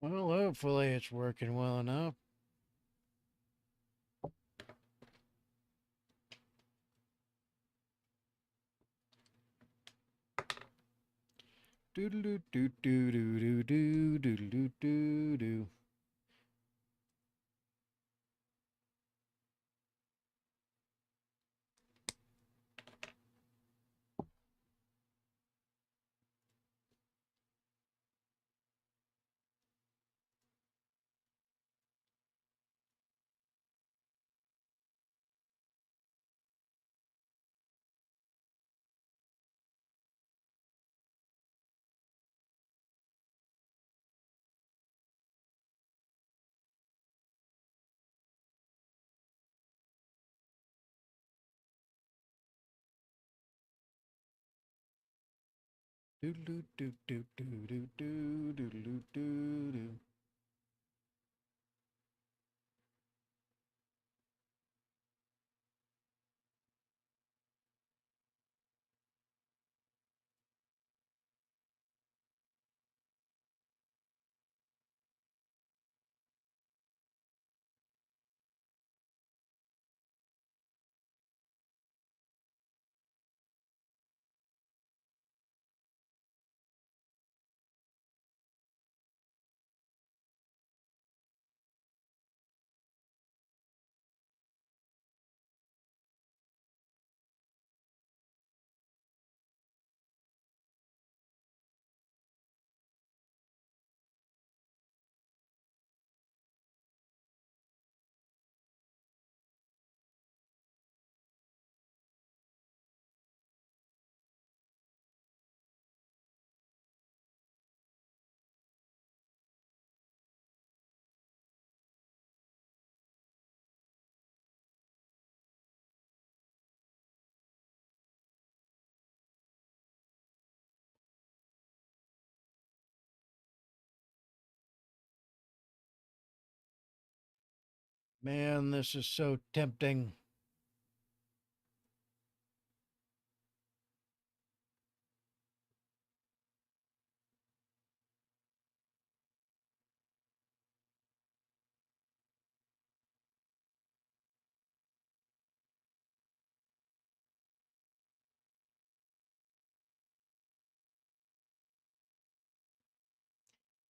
Well, hopefully it's working well enough. Doodle doo doo doo doo doo doo doo doo doo. Doodle doo doo doo doo doo doo doo doo doo. Man, this is so tempting.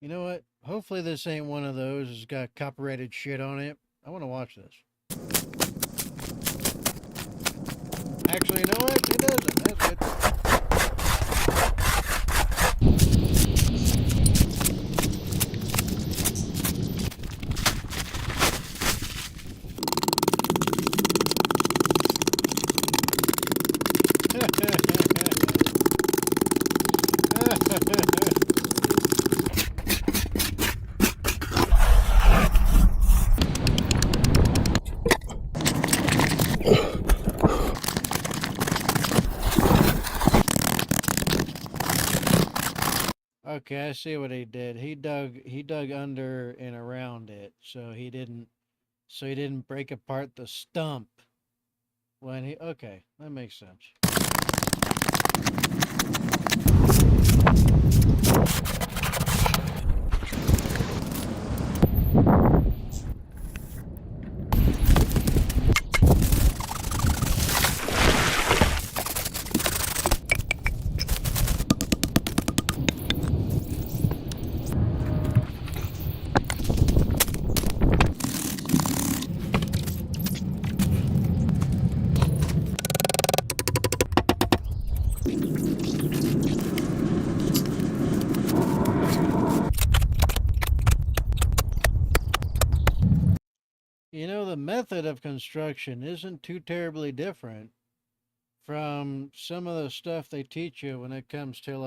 You know what? Hopefully this ain't one of those that's got copyrighted shit on it. I want to watch this. Actually, you know what? It doesn't. That's good. Okay, I see what he did. He dug under and around it, so he didn't break apart the stump when he okay, that makes sense. You know, the method of construction isn't too terribly different from some of the stuff they teach you when it comes to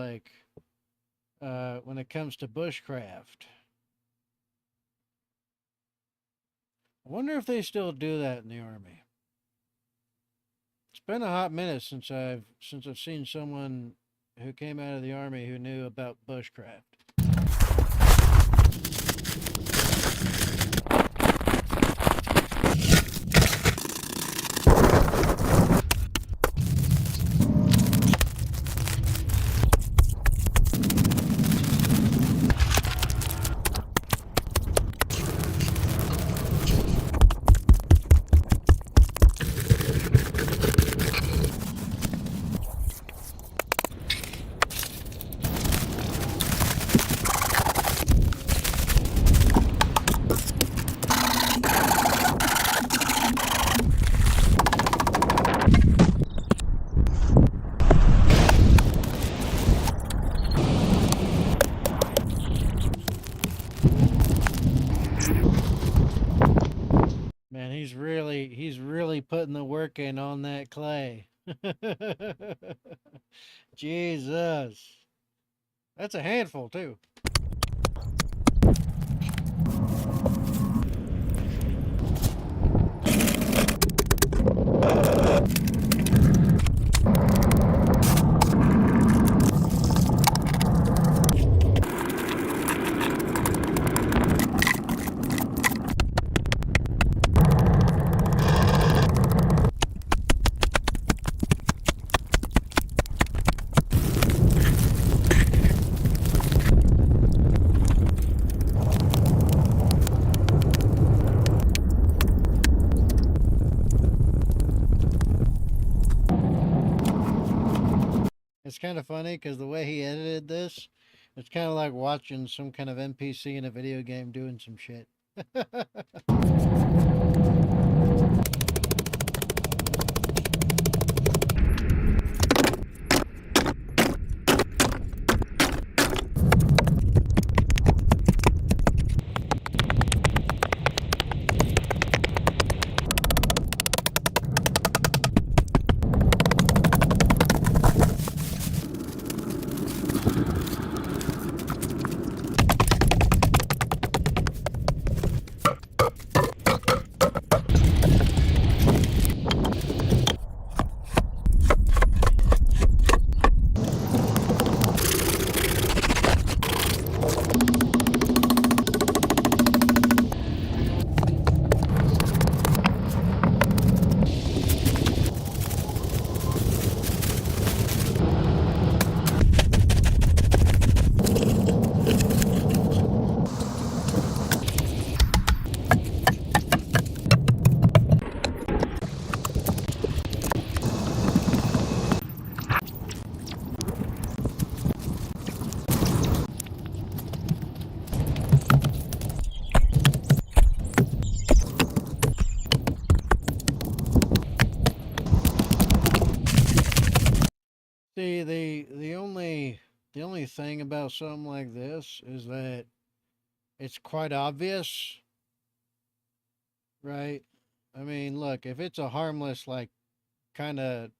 when it comes to bushcraft. I wonder if they still do that in the army. It's been a hot minute since I've seen someone who came out of the army who knew about bushcraft. really putting the work in on that clay. Jesus. That's a handful, too. It's kind of funny because the way he edited this, it's kind of like watching some kind of NPC in a video game doing some shit. See, the only thing about something like this is that it's quite obvious, right? I mean, look, if it's a harmless, like, kind of,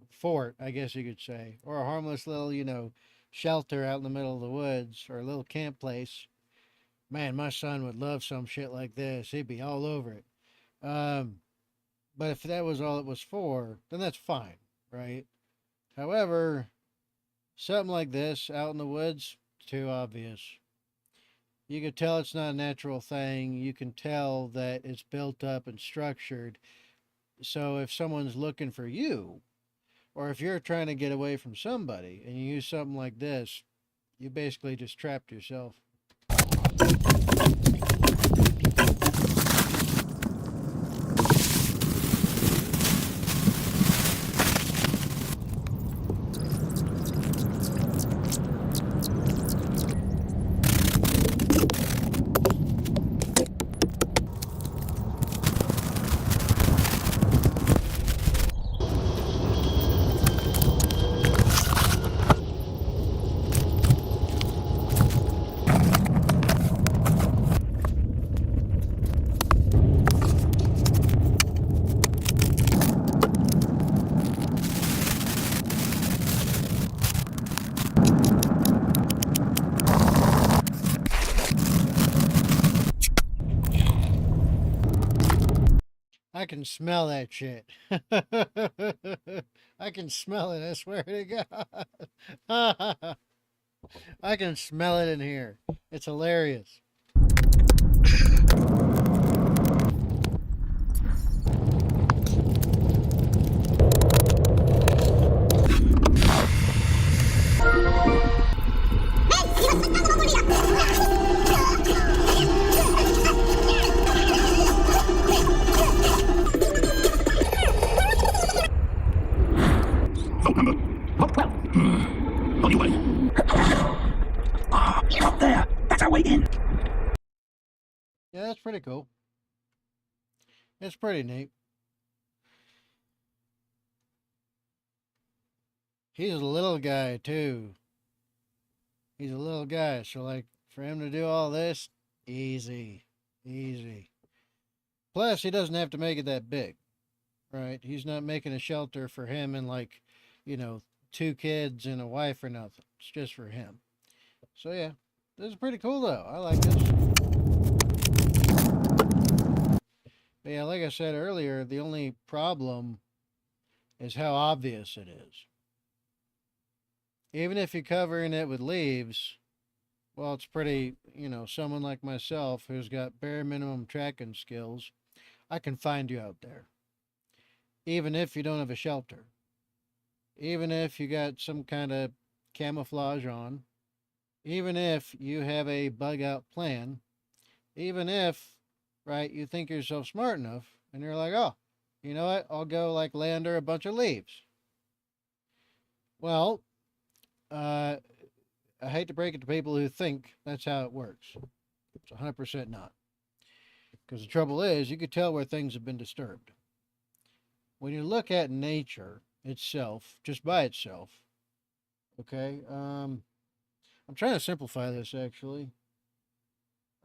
fort, I guess you could say, or a harmless little, shelter out in the middle of the woods, or a little camp place, man, my son would love some shit like this. He'd be all over it. Um, but if that was all it was for, then that's fine, right? However, something like this out in the woods, too obvious. You can tell it's not a natural thing. You can tell that it's built up and structured. So if someone's looking for you, or if you're trying to get away from somebody and you use something like this, you basically just trapped yourself. I can smell that shit. I can smell it, I swear to God. I can smell it in here. It's hilarious. Vote number. Vote 12. On your way. Up there. That's our way in. Yeah, that's pretty cool. It's pretty neat. He's a little guy, too. He's a little guy, so, like, for him to do all this, easy. Easy. Plus, he doesn't have to make it that big. right? He's not making a shelter for him and like, you know, 2 kids and a wife or nothing. It's just for him. So yeah, this is pretty cool though. I like this. But yeah, like I said earlier, the only problem is how obvious it is. Even if you're covering it with leaves, well, it's pretty, you know, someone like myself who's got bare minimum tracking skills, I can find you out there. Even if you don't have a shelter. Even if you got some kind of camouflage on. Even if you have a bug out plan. Even if, right, you think yourself smart enough and you're like, oh, you know what? I'll go like lay under a bunch of leaves. Well, I hate to break it to people who think that's how it works. It's 100% not. Because the trouble is, you could tell where things have been disturbed. When you look at nature itself, just by itself, okay, I'm trying to simplify this actually.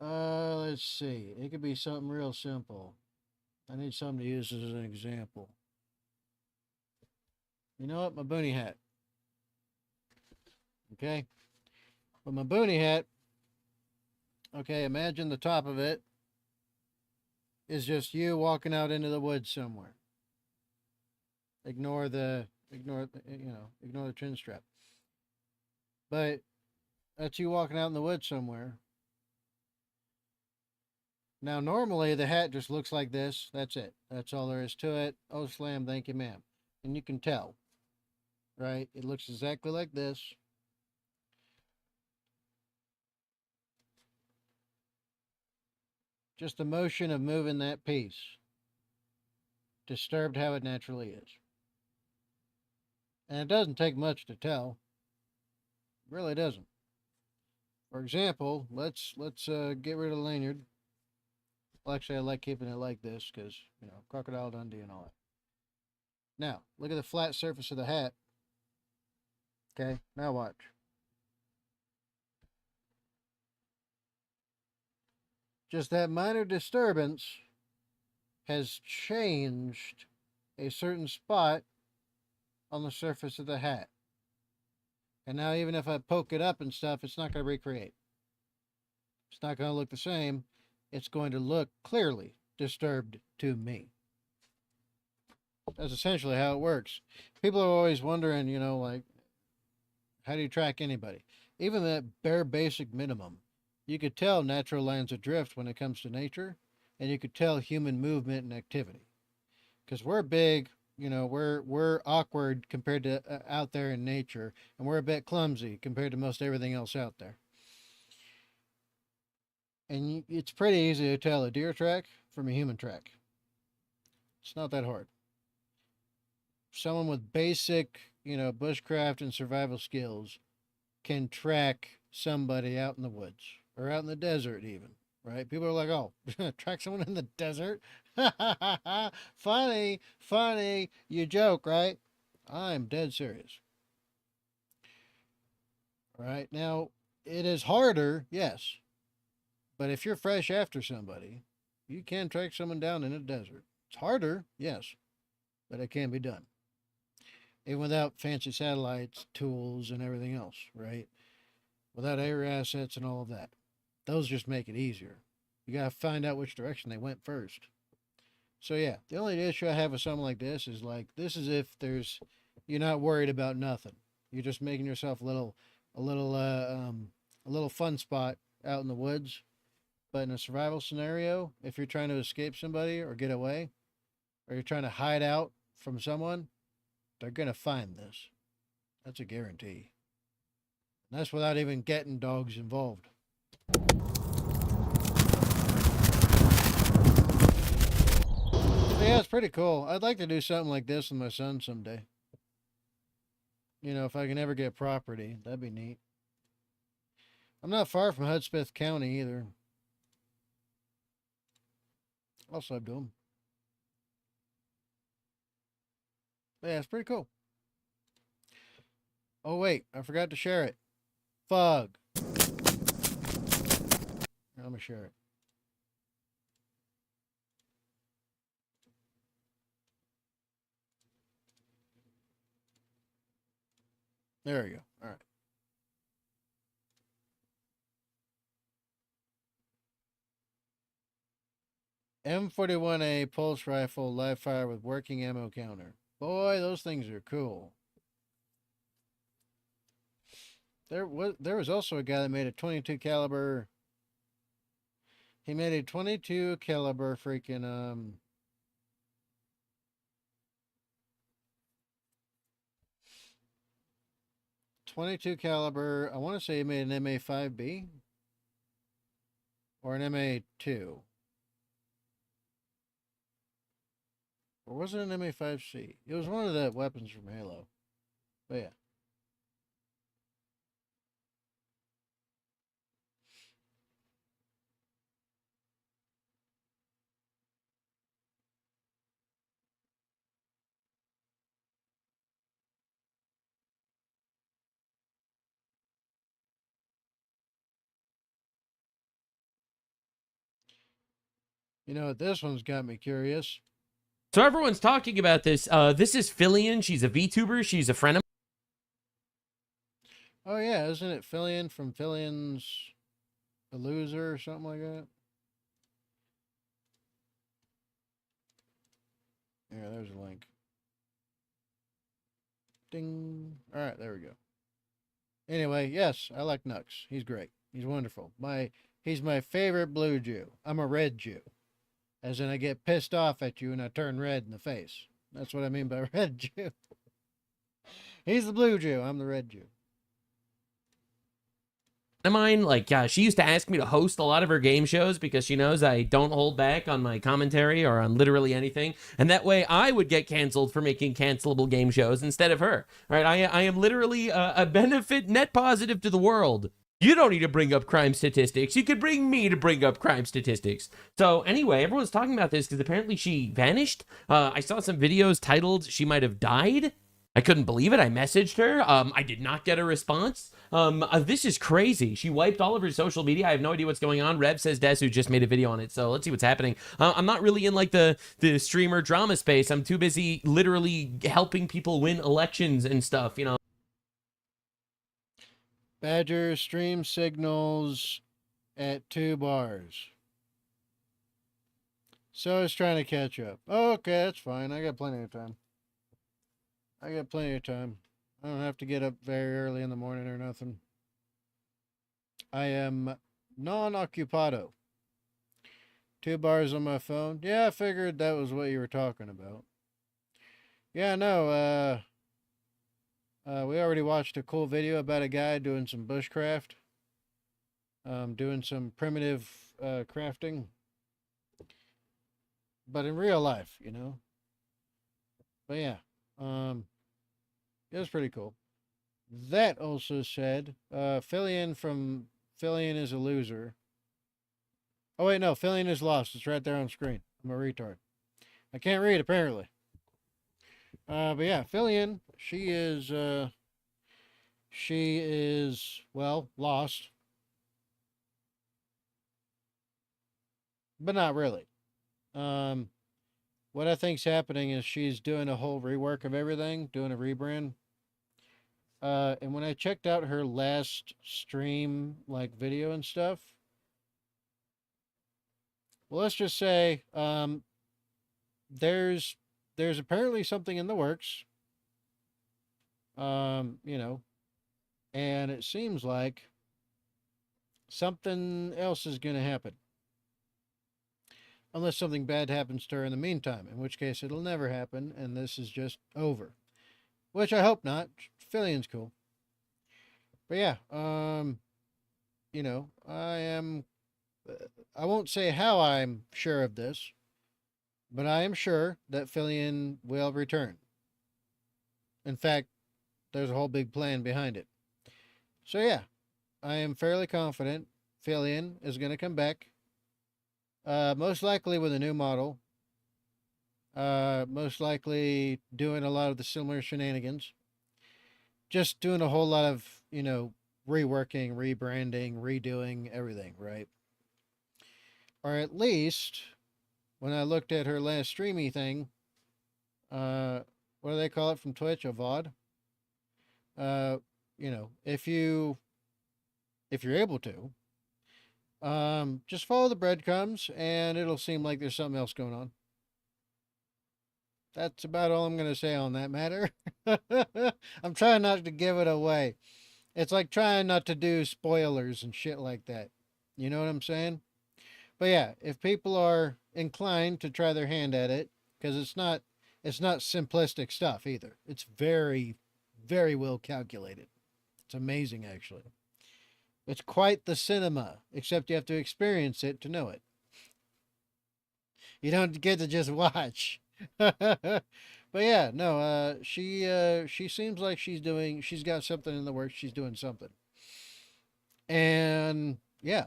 Let's see. It could be something real simple. I need something to use as an example. You know what? My boonie hat. Okay? But my boonie hat, okay, imagine the top of it is just you walking out into the woods somewhere. Ignore the chin strap. But that's you walking out in the woods somewhere. Now, normally the hat just looks like this. That's it. That's all there is to it. Oh, slam, thank you, ma'am. And you can tell, right? It looks exactly like this. Just the motion of moving that piece disturbed how it naturally is. And it doesn't take much to tell. It really doesn't. For example, let's get rid of the lanyard. Well, actually, I like keeping it like this because, you know, Crocodile Dundee and all that. Now, look at the flat surface of the hat. Okay, now watch. Just that minor disturbance has changed a certain spot on the surface of the hat. And now even if I poke it up and stuff, it's not going to recreate. It's not going to look the same. It's going to look clearly disturbed to me. That's essentially how it works. People are always wondering, you know, like, how do you track anybody? Even that bare basic minimum. You could tell natural lines of drift when it comes to nature, and you could tell human movement and activity. Because we're big, you know, we're awkward compared to out there in nature, and we're a bit clumsy compared to most everything else out there. And it's pretty easy to tell a deer track from a human track. It's not that hard. Someone with basic, you know, bushcraft and survival skills can track somebody out in the woods or out in the desert even, right? People are like, oh, track someone in the desert? Funny, you joke, right? I'm dead serious. Right? Now, it is harder, yes. But if you're fresh after somebody, you can track someone down in a desert. It's harder, yes, but it can be done. Even without fancy satellites, tools, and everything else, right? Without air assets and all of that. Those just make it easier. You got to find out which direction they went first. So yeah, the only issue I have with something like this is if you're not worried about nothing. You're just making yourself a little fun spot out in the woods. But in a survival scenario, if you're trying to escape somebody or get away, or you're trying to hide out from someone, they're going to find this. That's a guarantee. And that's without even getting dogs involved. So yeah, it's pretty cool. I'd like to do something like this with my son someday. You know, if I can ever get property, that'd be neat. I'm not far from Hudspeth County either. I'll sub to him. Yeah, it's pretty cool. Oh, wait. I forgot to share it. Fug. I'm going to share it. There we go. All right. M41A pulse rifle, live fire with working ammo counter. Boy, those things are cool. There was also a guy that made a 22 caliber. He made a 22 caliber freaking 22 caliber. I want to say he made an MA5B or an MA2. Or was it an MA5C? It was one of the weapons from Halo. But yeah. You know what? This one's got me curious. So everyone's talking about this. This is Fillion. She's a VTuber. She's a friend of Oh yeah, isn't it Fillion from Fillion's a Loser or something like that? Yeah, there's a link. Ding. All right, there we go. Anyway, yes, I like Nux. He's great. He's wonderful. He's my favorite blue Jew. I'm a red Jew. As in I get pissed off at you and I turn red in the face. That's what I mean by red Jew. He's the blue Jew. I'm the red Jew. mine. Like, she used to ask me to host a lot of her game shows because she knows I don't hold back on my commentary or on literally anything. And that way I would get canceled for making cancelable game shows instead of her. All right, I am literally a benefit net positive to the world. You don't need to bring up crime statistics. You could bring me to bring up crime statistics. So anyway, everyone's talking about this because apparently she vanished. I saw some videos titled she might have died. I couldn't believe it. I messaged her. I did not get a response. This is crazy. She wiped all of her social media. I have no idea what's going on. Rev says Desu just made a video on it, so let's see what's happening. I'm not really in like the streamer drama space. I'm too busy literally helping people win elections and stuff, you know. Badger stream signals at 2 bars. So I was trying to catch up. Oh, okay, that's fine. I got plenty of time. I don't have to get up very early in the morning or nothing. I am non-occupado. 2 bars on my phone. Yeah, I figured that was what you were talking about. Yeah, no, we already watched a cool video about a guy doing some bushcraft. Doing some primitive crafting. But in real life, you know. But yeah, it was pretty cool. That also said, Fillion from Fillion is a Loser. Oh wait, no, Fillion is lost. It's right there on screen. I'm a retard. I can't read apparently. But yeah, Fillion, she is well lost, but not really. What I think's happening is she's doing a whole rework of everything, doing a rebrand. And when I checked out her last stream, like video and stuff, well, let's just say, there's apparently something in the works. You know, and it seems like something else is going to happen. Unless something bad happens to her in the meantime, in which case it'll never happen, and this is just over. Which I hope not. Fillion's cool. But yeah, you know, I won't say how I'm sure of this, but I am sure that Fillion will return. In fact, there's a whole big plan behind it. So yeah, I am fairly confident Fillion is going to come back. Most likely with a new model. Most likely doing a lot of the similar shenanigans. Just doing a whole lot of, you know, reworking, rebranding, redoing everything, right? Or at least, when I looked at her last streamy thing, what do they call it from Twitch? A VOD? if you're able to, just follow the breadcrumbs and it'll seem like there's something else going on. That's about all I'm going to say on that matter. I'm trying not to give it away. It's like trying not to do spoilers and shit like that. You know what I'm saying? But yeah, if people are inclined to try their hand at it, because it's not simplistic stuff either. It's very, very well calculated. It's amazing, actually. It's quite the cinema, except you have to experience it to know it. You don't get to just watch. But yeah, no, she seems like she's got something in the works. She's doing something. And yeah,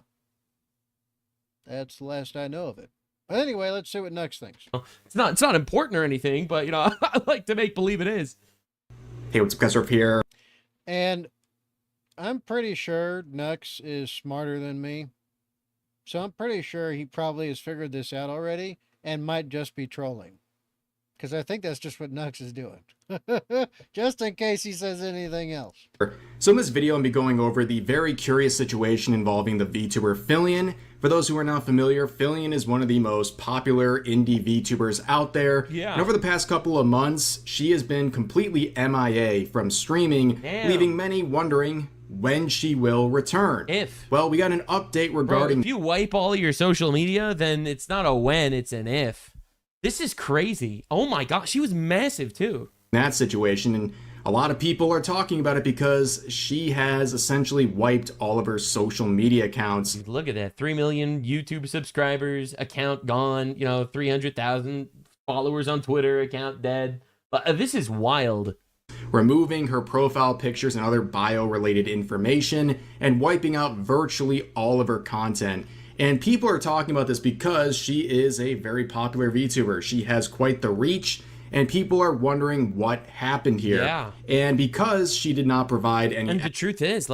that's the last I know of it. But anyway, let's see what Nux thinks. It's not important or anything, but I like to make believe it is. Hey, what's up, Kesserf here? And I'm pretty sure Nux is smarter than me. So I'm pretty sure he probably has figured this out already and might just be trolling. Because I think that's just what Nux is doing. Just in case he says anything else. So in this video, I'm going to be going over the very curious situation involving the VTuber Fillion. For those who are not familiar, Fillion is one of the most popular indie VTubers out there. Yeah. And over the past couple of months, she has been completely MIA from streaming, leaving many wondering when she will return. Well, we got an update regarding... Bro, if you wipe all your social media, then it's not a when, it's an if. This is crazy. Oh my god, she was massive too. That situation, and a lot of people are talking about it because she has essentially wiped all of her social media accounts. Look at that, 3 million YouTube subscribers, account gone, 300,000 followers on Twitter, account dead. This is wild. Removing her profile pictures and other bio-related information, and wiping out virtually all of her content. And people are talking about this because she is a very popular VTuber. She has quite the reach, and people are wondering what happened here. Yeah. And because she did not provide any... And the truth is,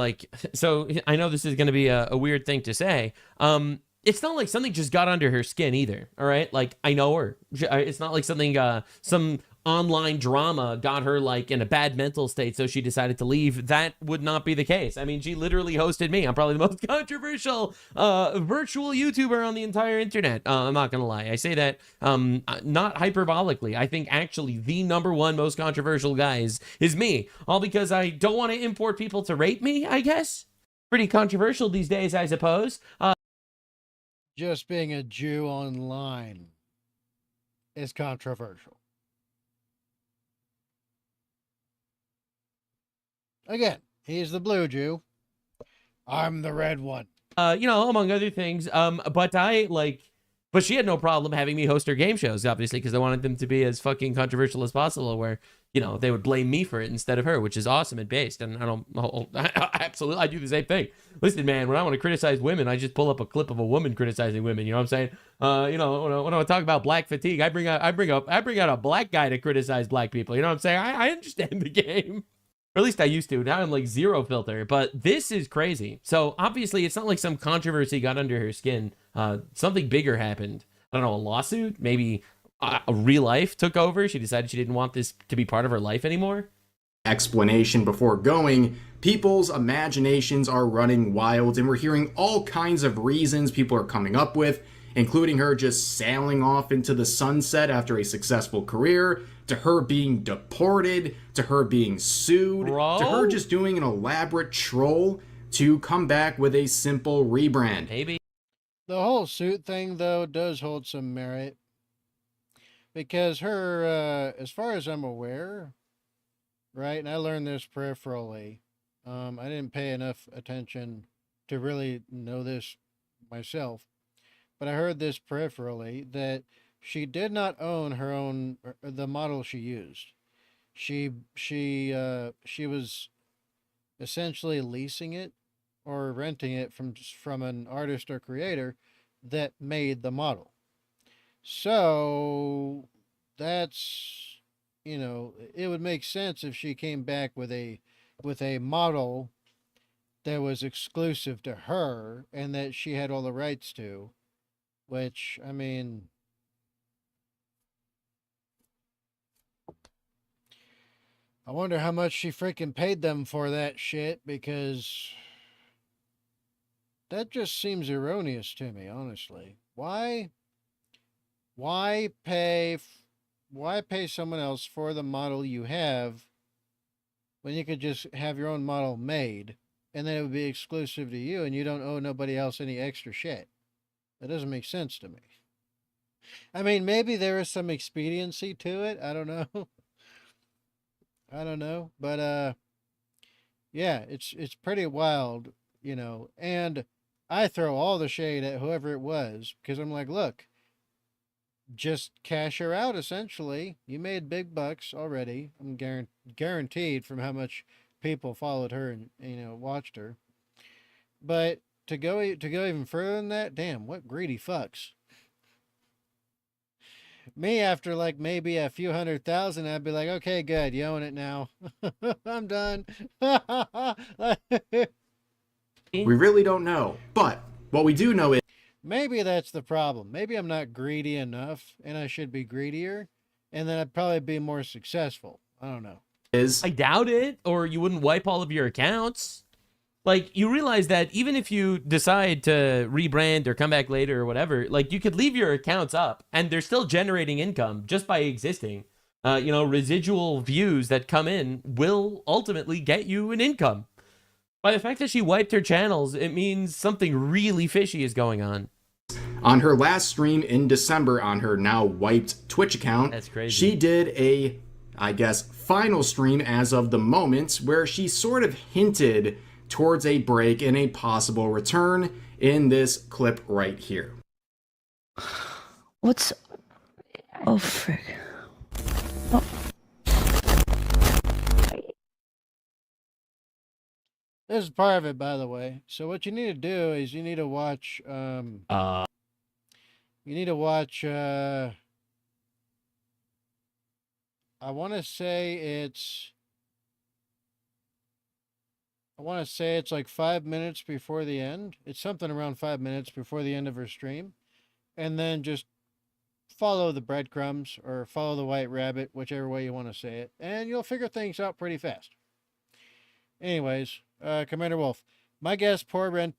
so I know this is going to be a weird thing to say. It's not like something just got under her skin either, all right? Like, I know her. It's not like something, some online drama got her in a bad mental state, so she decided to leave. That would not be the case. I mean, she literally hosted me. I'm probably the most controversial virtual YouTuber on the entire internet. I'm not gonna lie. I say that not hyperbolically. I think actually the #1 most controversial guy is me. All because I don't want to import people to rate me, I guess. Pretty controversial these days, I suppose. Just being a Jew online is controversial. Again, he's the blue Jew. I'm the red one. Among other things. But she had no problem having me host her game shows, obviously, because I wanted them to be as fucking controversial as possible, where, they would blame me for it instead of her, which is awesome and based. And absolutely, I do the same thing. Listen, man, when I want to criticize women, I just pull up a clip of a woman criticizing women. You know what I'm saying? When I talk about black fatigue, I bring out a black guy to criticize black people. You know what I'm saying? I understand the game. Or at least I used to. Now I'm zero filter. But this is crazy. So obviously, it's not like some controversy got under her skin. Something bigger happened. I don't know, a lawsuit? Maybe a real life took over. She decided she didn't want this to be part of her life anymore. Explanation before going. People's imaginations are running wild, and we're hearing all kinds of reasons people are coming up with, including her just sailing off into the sunset after a successful career, to her being deported, to her being sued, to her just doing an elaborate troll to come back with a simple rebrand. Maybe. The whole suit thing, though, does hold some merit. Because her, as far as I'm aware, right, and I learned this peripherally, I didn't pay enough attention to really know this myself, but I heard this peripherally, that she did not own her own, the model she used. She was essentially leasing it or renting it from an artist or creator that made the model. So that's, it would make sense if she came back with a model that was exclusive to her and that she had all the rights to, which, I mean, I wonder how much she freaking paid them for that shit, because that just seems erroneous to me, honestly. Why pay why pay someone else for the model you have when you could just have your own model made and then it would be exclusive to you and you don't owe nobody else any extra shit? That doesn't make sense to me. I mean, maybe there is some expediency to it. I don't know. I don't know, but yeah, it's pretty wild, you know. And I throw all the shade at whoever it was because I'm like, look, just cash her out essentially. You made big bucks already. I'm guaranteed from how much people followed her and watched her. But to go even further than that, damn, what greedy fucks. Me, after like maybe a few 100,000, I'd be like, okay, good, you own it now. I'm done. We really don't know. But what we do know Maybe that's the problem. Maybe I'm not greedy enough and I should be greedier, and then I'd probably be more successful. I don't know. is I doubt it, or you wouldn't wipe all of your accounts. Like, you realize that even if you decide to rebrand or come back later or whatever, like, you could leave your accounts up and they're still generating income just by existing. Residual views that come in will ultimately get you an income. By the fact that she wiped her channels, it means something really fishy is going on. on her last stream in December on her now wiped Twitch account. That's crazy. She did a, I guess, final stream as of the moment where she sort of hinted towards a break and a possible return in this clip right here. What's... Oh, frick. Oh. This is part of it, by the way. So what you need to do is you need to watch I want to say it's like 5 minutes before the end. It's something around 5 minutes before the end of her stream. And then just follow the breadcrumbs or follow the white rabbit, whichever way you want to say it. And you'll figure things out pretty fast. Anyways, Commander Wolf, my guess poor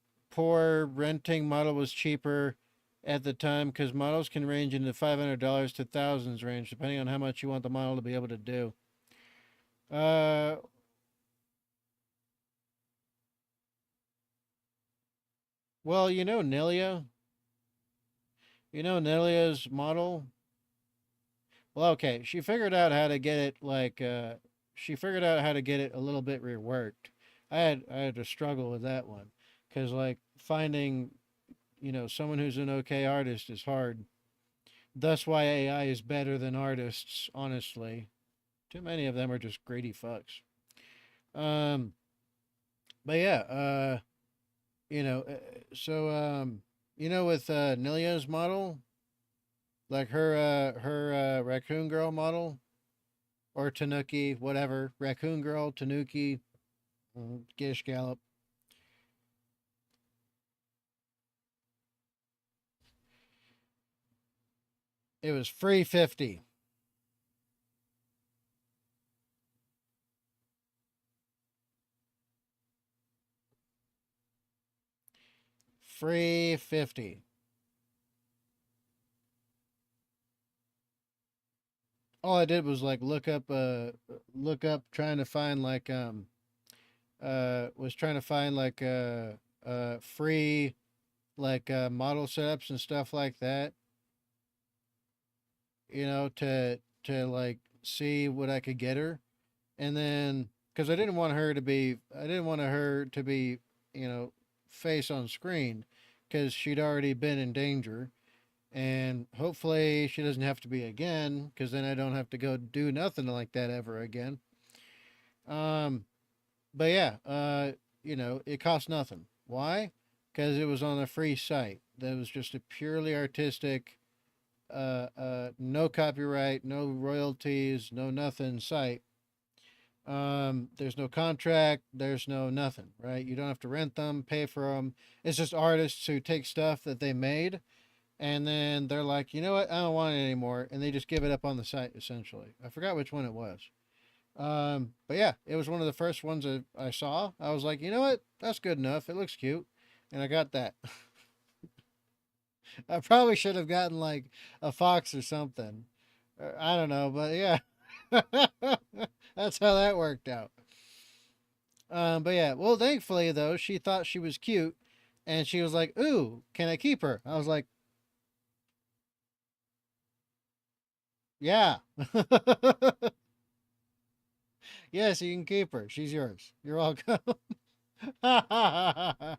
renting model was cheaper at the time because models can range in the $500 to thousands range depending on how much you want the model to be able to do. Well, Nelia. Nelia's model. Well, okay, she figured out how to get it a little bit reworked. I had to struggle with that one because like finding someone who's an okay artist is hard. Thus why AI is better than artists, honestly. Too many of them are just greedy fucks. But yeah, with Nilia's model, like her raccoon girl model, or Tanuki, whatever, raccoon girl, Tanuki, Gish Gallop. It was free 50. Free 50. All I did was like look up trying to find like free like model setups and stuff like that. To like see what I could get her. And then because I didn't want her to be face on screen because she'd already been in danger. And hopefully she doesn't have to be again, because then I don't have to go do nothing like that ever again. But yeah, it cost nothing. Why? Because it was on a free site. That was just a purely artistic, no copyright, no royalties, no nothing site. There's no contract, there's no nothing, right? You don't have to rent them, pay for them. It's just artists who take stuff that they made and then they're like, you know what? I don't want it anymore. And they just give it up on the site, essentially. I forgot which one it was. But yeah, it was one of the first ones that I saw. I was like, you know what? That's good enough. It looks cute. And I got that. I probably should have gotten like a fox or something. I don't know, but yeah. That's how that worked out. But yeah, well, thankfully though, she thought she was cute, and she was like, "Ooh, can I keep her?" I was like, "Yeah, yes, you can keep her. She's yours. You're welcome." But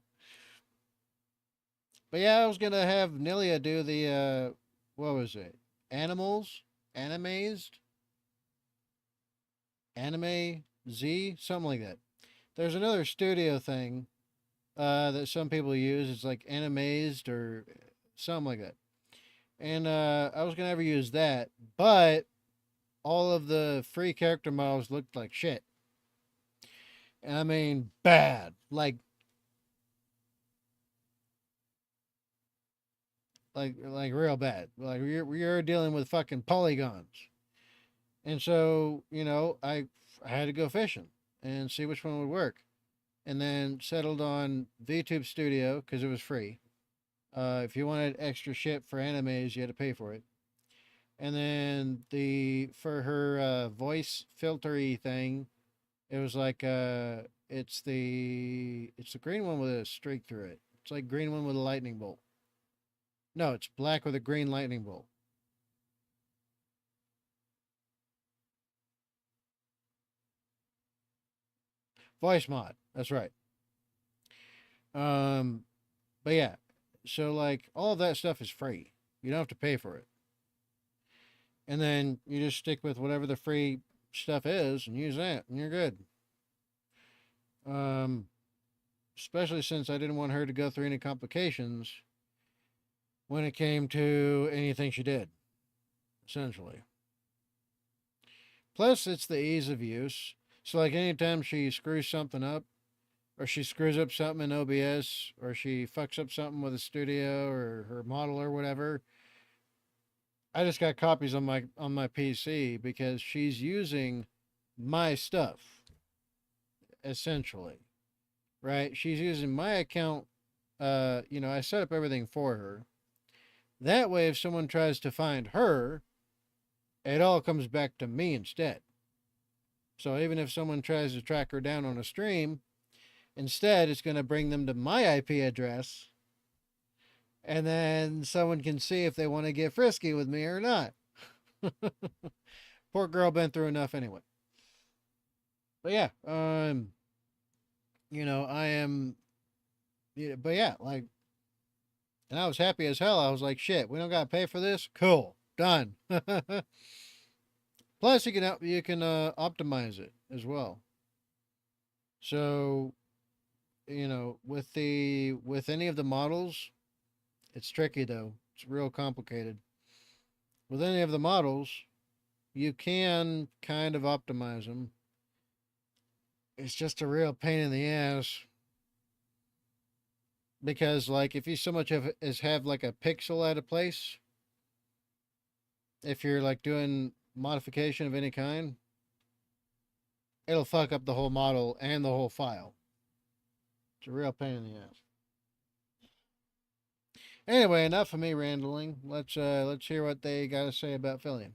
yeah, I was gonna have Nilia do the what was it? Animals, animazed, anime Z, something like that. There's another studio thing that some people use. It's like animazed or something like that. And I was gonna ever use that, but all of the free character models looked like shit. And I mean, bad, like real bad. Like we're dealing with fucking polygons. And so I had to go fishing and see which one would work, and then settled on VTube Studio because it was free. If you wanted extra shit for animes, you had to pay for it. And then for her voice filtery thing, it was like it's the green one with a streak through it. It's like green one with a lightning bolt. No, it's black with a green lightning bolt. Voice mod. That's right. But yeah, so like all of that stuff is free. You don't have to pay for it. And then you just stick with whatever the free stuff is and use that, and you're good. Especially since I didn't want her to go through any complications when it came to anything she did, essentially. Plus, it's the ease of use. So, like, anytime she screws something up, or she screws up something in OBS, or she fucks up something with a studio or her model or whatever, I just got copies on my PC because she's using my stuff, essentially, right? She's using my account. I set up everything for her. That way, if someone tries to find her, it all comes back to me instead. So even if someone tries to track her down on a stream, instead it's going to bring them to my IP address, and then someone can see if they want to get frisky with me or not. Poor girl been through enough anyway. But yeah, I am, but yeah, like, and I was happy as hell. I was like, shit, we don't got to pay for this? Cool. Done. Plus, you can optimize it as well. So, with any of the models, it's tricky though. It's real complicated. With any of the models, you can kind of optimize them. It's just a real pain in the ass. Because, like, if you so much have like a pixel out of place, if you're like doing modification of any kind, it'll fuck up the whole model and the whole file. It's a real pain in the ass. Anyway, enough of me rambling. Let's hear what they got to say about Fillion.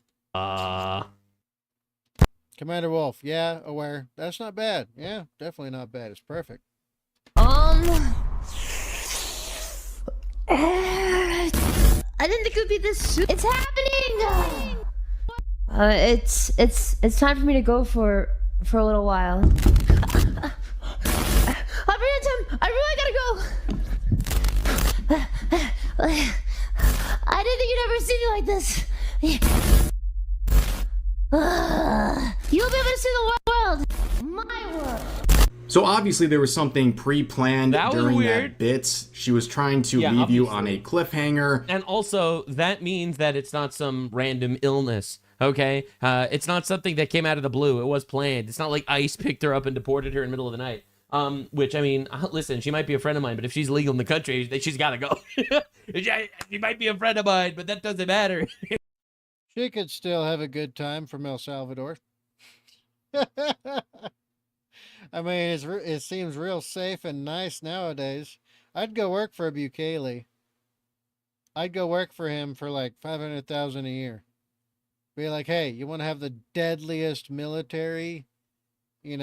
Commander Wolf, yeah, aware. That's not bad. Yeah, definitely not bad. It's perfect. I didn't think it would be this soon. It's happening. It's time for me to go for a little while. Time. I really gotta go. I didn't think you'd ever see me like this. You'll be able to see the world, my world. So obviously there was something pre-planned That was during weird. that bit. She was trying to leave you on a cliffhanger. And also, that means that it's not some random illness, okay? It's not something that came out of the blue. It was planned. It's not like ICE picked her up and deported her in the middle of the night. Which, I mean, listen, she might be a friend of mine, but if she's legal in the country, she's got to go. She might be a friend of mine, but that doesn't matter. She could still have a good time from El Salvador. I mean, it seems real safe and nice nowadays. I'd go work for Bukele. I'd go work for him for like 500,000 a year. Be like, hey, you want to have the deadliest military, in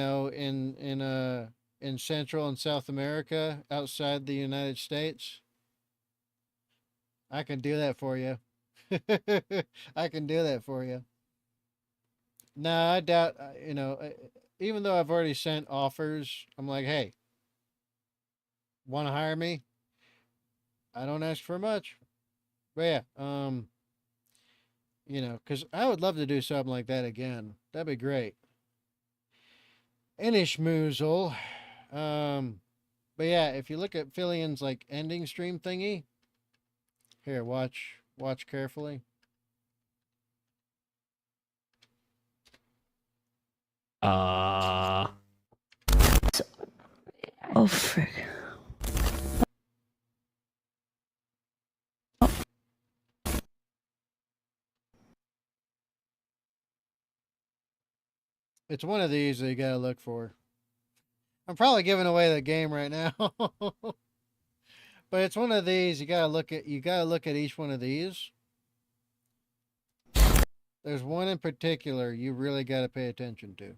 Central and South America outside the United States? I can do that for you. I can do that for you. No, I doubt, even though I've already sent offers, I'm like, hey, want to hire me? I don't ask for much. But yeah, because I would love to do something like that again. That'd be great. Any schmoozle. But yeah, if you look at Fillion's like ending stream thingy, here, watch carefully. Uh, Oh, frick. It's one of these that you gotta look for. I'm probably giving away the game right now. But it's one of these you gotta look at each one of these. There's one in particular you really gotta pay attention to.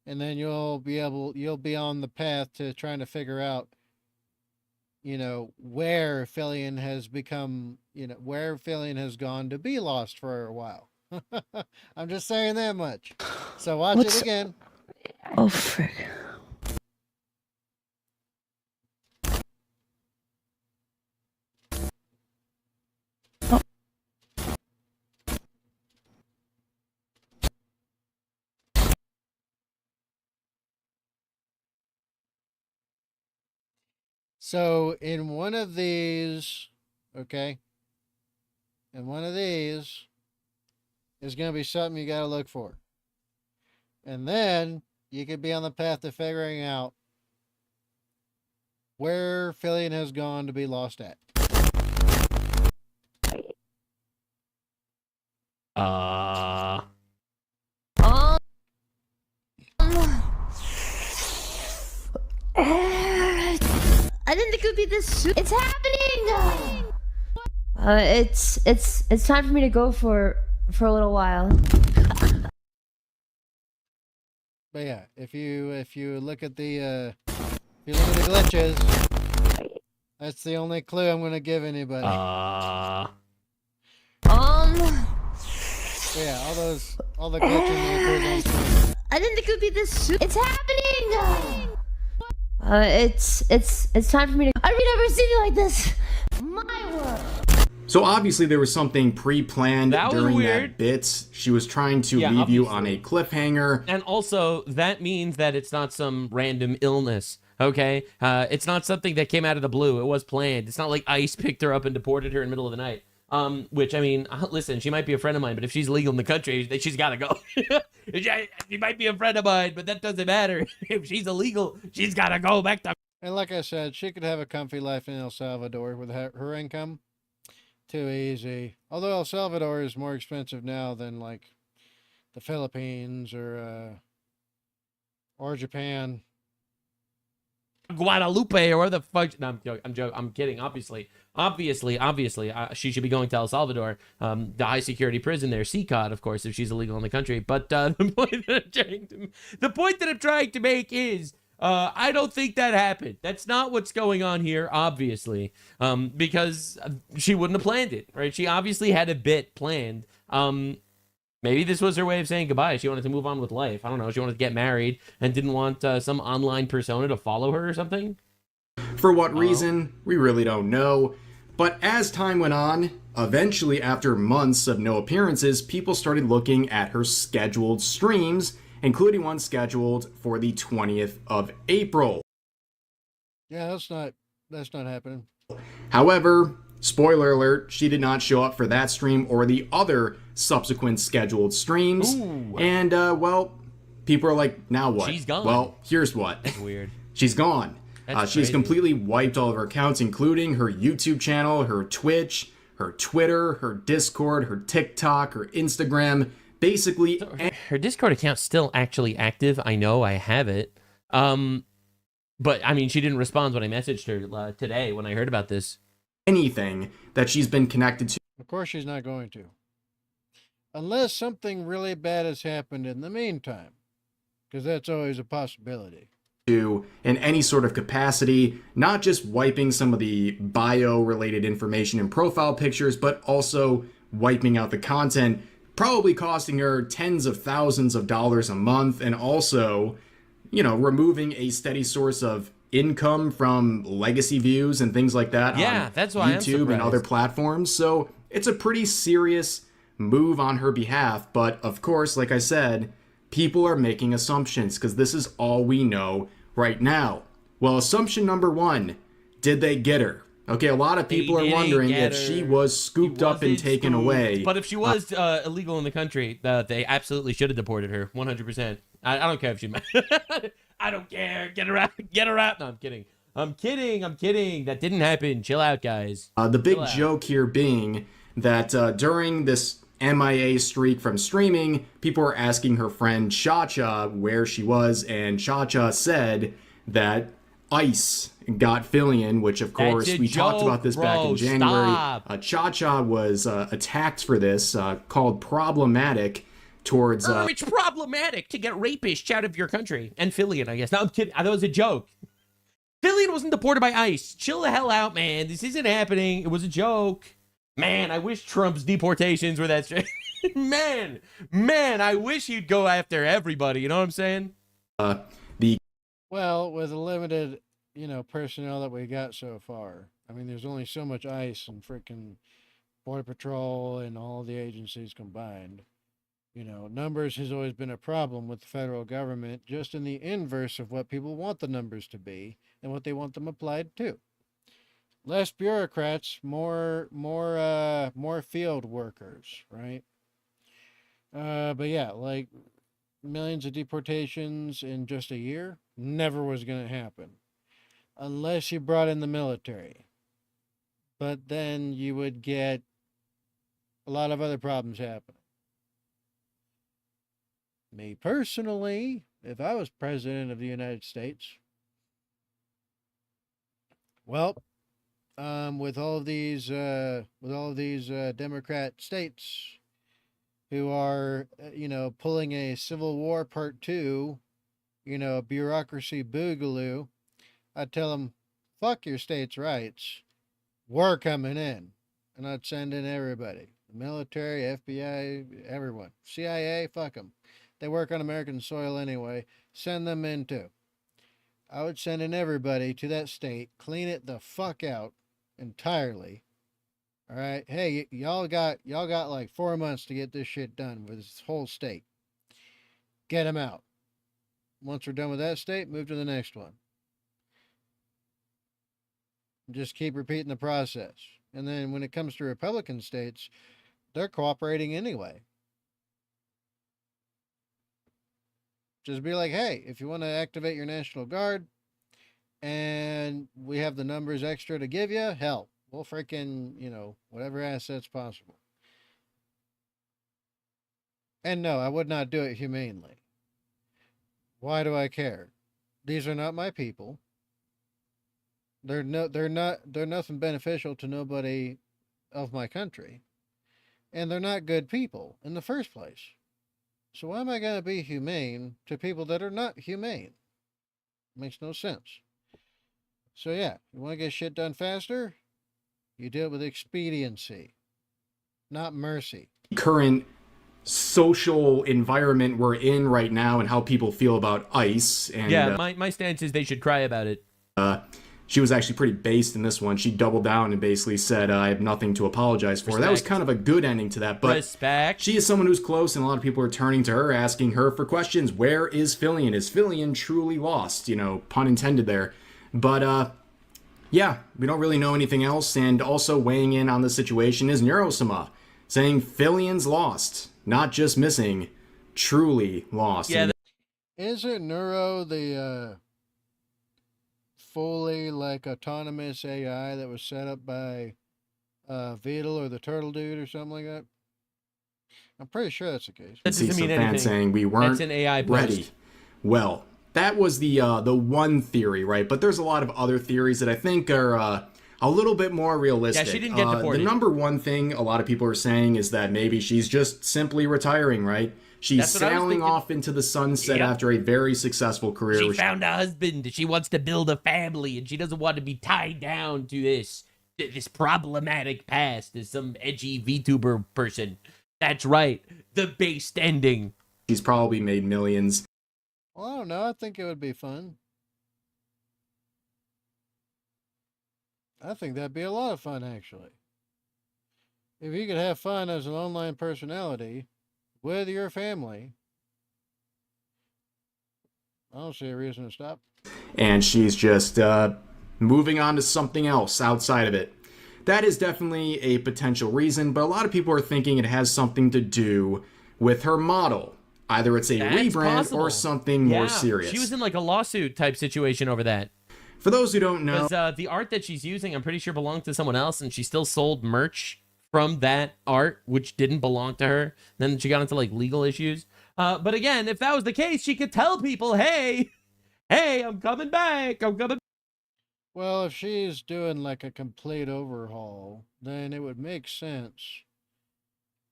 And then you'll be on the path to trying to figure out, where Fillion has become, where Fillion has gone to be lost for a while. I'm just saying that much. So watch it again. Oh, frick. So in one of these, okay, in one of these is going to be something you got to look for. And then you could be on the path to figuring out where Fillion has gone to be lost at. I didn't think it would be this soon. It's happening! It's time for me to go for a little while. But yeah, if you look at the glitches, that's the only clue I'm going to give anybody. Yeah, all the glitching that occurs on screen. I didn't think it would be this soon. It's happening! It's time for me to. I've never seen you like this. My world. So obviously there was something pre-planned That was during weird. that bit. She was trying to Yeah, leave you on obviously. a cliffhanger. And also, that means that it's not some random illness, okay? It's not something that came out of the blue. It was planned. It's not like ICE picked her up and deported her in the middle of the night. Which, I mean, listen, she might be a friend of mine, but if she's legal in the country, she's got to go. She might be a friend of mine, but that doesn't matter. If she's illegal, she's got to go back to... And like I said, she could have a comfy life in El Salvador with her income. Too easy. Although El Salvador is more expensive now than like the Philippines or Japan. Guadalupe or where the fuck... No, I'm joking. I'm kidding. Obviously, she should be going to El Salvador, the high security prison there, CCOD, of course, if she's illegal in the country. But the point that I'm trying to make is, I don't think that happened. That's not what's going on here, obviously, because she wouldn't have planned it, right? She obviously had a bit planned. Maybe this was her way of saying goodbye. She wanted to move on with life. I don't know. She wanted to get married and didn't want some online persona to follow her or something. For what reason, we really don't know. But as time went on, eventually after months of no appearances, people started looking at her scheduled streams, including one scheduled for the 20th of April. Yeah, that's not happening. However, spoiler alert, she did not show up for that stream or the other subsequent scheduled streams. Ooh. And, well, people are like, now what? She's gone. Well, here's what. That's weird. She's gone. That's She's crazy. completely wiped all of her accounts, including her YouTube channel, her Twitch, her Twitter, her Discord, her TikTok, her Instagram. basically So her Discord account's still actually active. I know, I have it. But I mean, she didn't respond when I messaged her today when I heard about this. anything that she's been connected to. Of course, she's not going to. Unless something really bad has happened in the meantime, because that's always a possibility. In any sort of capacity, not just wiping some of the bio-related information and profile pictures, but also wiping out the content, probably costing her tens of thousands of dollars a month, and also, you know, removing a steady source of income from legacy views and things like that on that's why YouTube and other platforms. So it's a pretty serious move on her behalf. But of course, like I said, people are making assumptions because this is all we know right now. Well, assumption number one, did they get her? Okay, a lot of people are wondering if she was scooped up and taken away. But if she was illegal in the country, they absolutely should have deported her, 100%. I don't care if she... I don't care. Get her out. Get her out. No, I'm kidding. I'm kidding. That didn't happen. Chill out, guys. The big joke here being that during this MIA streak from streaming, people were asking her friend Cha-Cha where she was, and Cha-Cha said that ICE got Fillion, which of course we talked about this back in January. Cha-Cha was attacked for this, called problematic towards... it's problematic to get rapists out of your country. And Fillion, I guess. No, I'm kidding. That was a joke. Fillion wasn't deported by ICE. Chill the hell out, man. This isn't happening. It was a joke. Man, I wish Trump's deportations were that straight. man, I wish he'd go after everybody. You know what I'm saying? Well, with the limited, personnel that we got so far, I mean, there's only so much ICE and freaking Border Patrol and all the agencies combined. Numbers has always been a problem with the federal government, just in the inverse of what people want the numbers to be and what they want them applied to. Less bureaucrats, more field workers, right? But yeah, like millions of deportations in just a year never was going to happen unless you brought in the military. But then you would get a lot of other problems happening. Me personally, if I was president of the United States, well, with all of these Democrat states who are, pulling a Civil War Part 2, bureaucracy boogaloo, I'd tell them, fuck your states' rights. We're coming in. And I'd send in everybody. The military, FBI, everyone. CIA, fuck them. They work on American soil anyway. Send them in too. I would send in everybody to that state, clean it the fuck out entirely. All right. Hey, y'all got like 4 months to get this shit done with this whole state. Get them out. Once we're done with that state, move to the next one. Just keep repeating the process. And then when it comes to Republican states, they're cooperating anyway. Just be like, hey, if you want to activate your National Guard and we have the numbers extra to give you, hell, we'll freaking, whatever assets possible. And no, I would not do it humanely. Why do I care? These are not my people. They're nothing beneficial to nobody of my country. And they're not good people in the first place. So why am I going to be humane to people that are not humane? Makes no sense. So yeah, you want to get shit done faster? You do it with expediency, not mercy. Current social environment we're in right now and how people feel about ICE. And yeah, my stance is they should cry about it. She was actually pretty based in this one. She doubled down and basically said, I have nothing to apologize for. Respect. That was kind of a good ending to that. But Respect. She is someone who's close, and a lot of people are turning to her, asking her for questions. Where is Fillion? Is Fillion truly lost? Pun intended there. But, yeah, we don't really know anything else. And also weighing in on the situation is Neurosama, saying Fillion's lost, not just missing, truly lost. Yeah. Isn't Neuro the fully autonomous AI that was set up by Beetle or the Turtle Dude or something like that? I'm pretty sure that's the case. That see doesn't some mean fans anything. saying we weren't That's an AI ready. post. Well, that was the one theory, right? But there's a lot of other theories that I think are a little bit more realistic. Yeah, she didn't get deported. The number one thing a lot of people are saying is that maybe she's just simply retiring, right? She's That's what I was sailing thinking. off into the sunset Yep. after a very successful career. She where found a husband. She wants to build a family, and she doesn't want to be tied down to this problematic past as some edgy VTuber person. That's right. The based ending. she's probably made millions. Well, I don't know. I think it would be fun. I think that'd be a lot of fun, actually. If you could have fun as an online personality with your family, I don't see a reason to stop. And she's just moving on to something else outside of it. That is definitely a potential reason, but a lot of people are thinking it has something to do with her model. Either it's a That's rebrand possible. or something more serious. She was in like a lawsuit type situation over that. For those who don't know, Because the art that she's using, I'm pretty sure belonged to someone else, and she still sold merch from that art, which didn't belong to her. Then she got into like legal issues. But again, if that was the case, she could tell people, hey, I'm coming back. I'm coming. Well, if she's doing like a complete overhaul, then it would make sense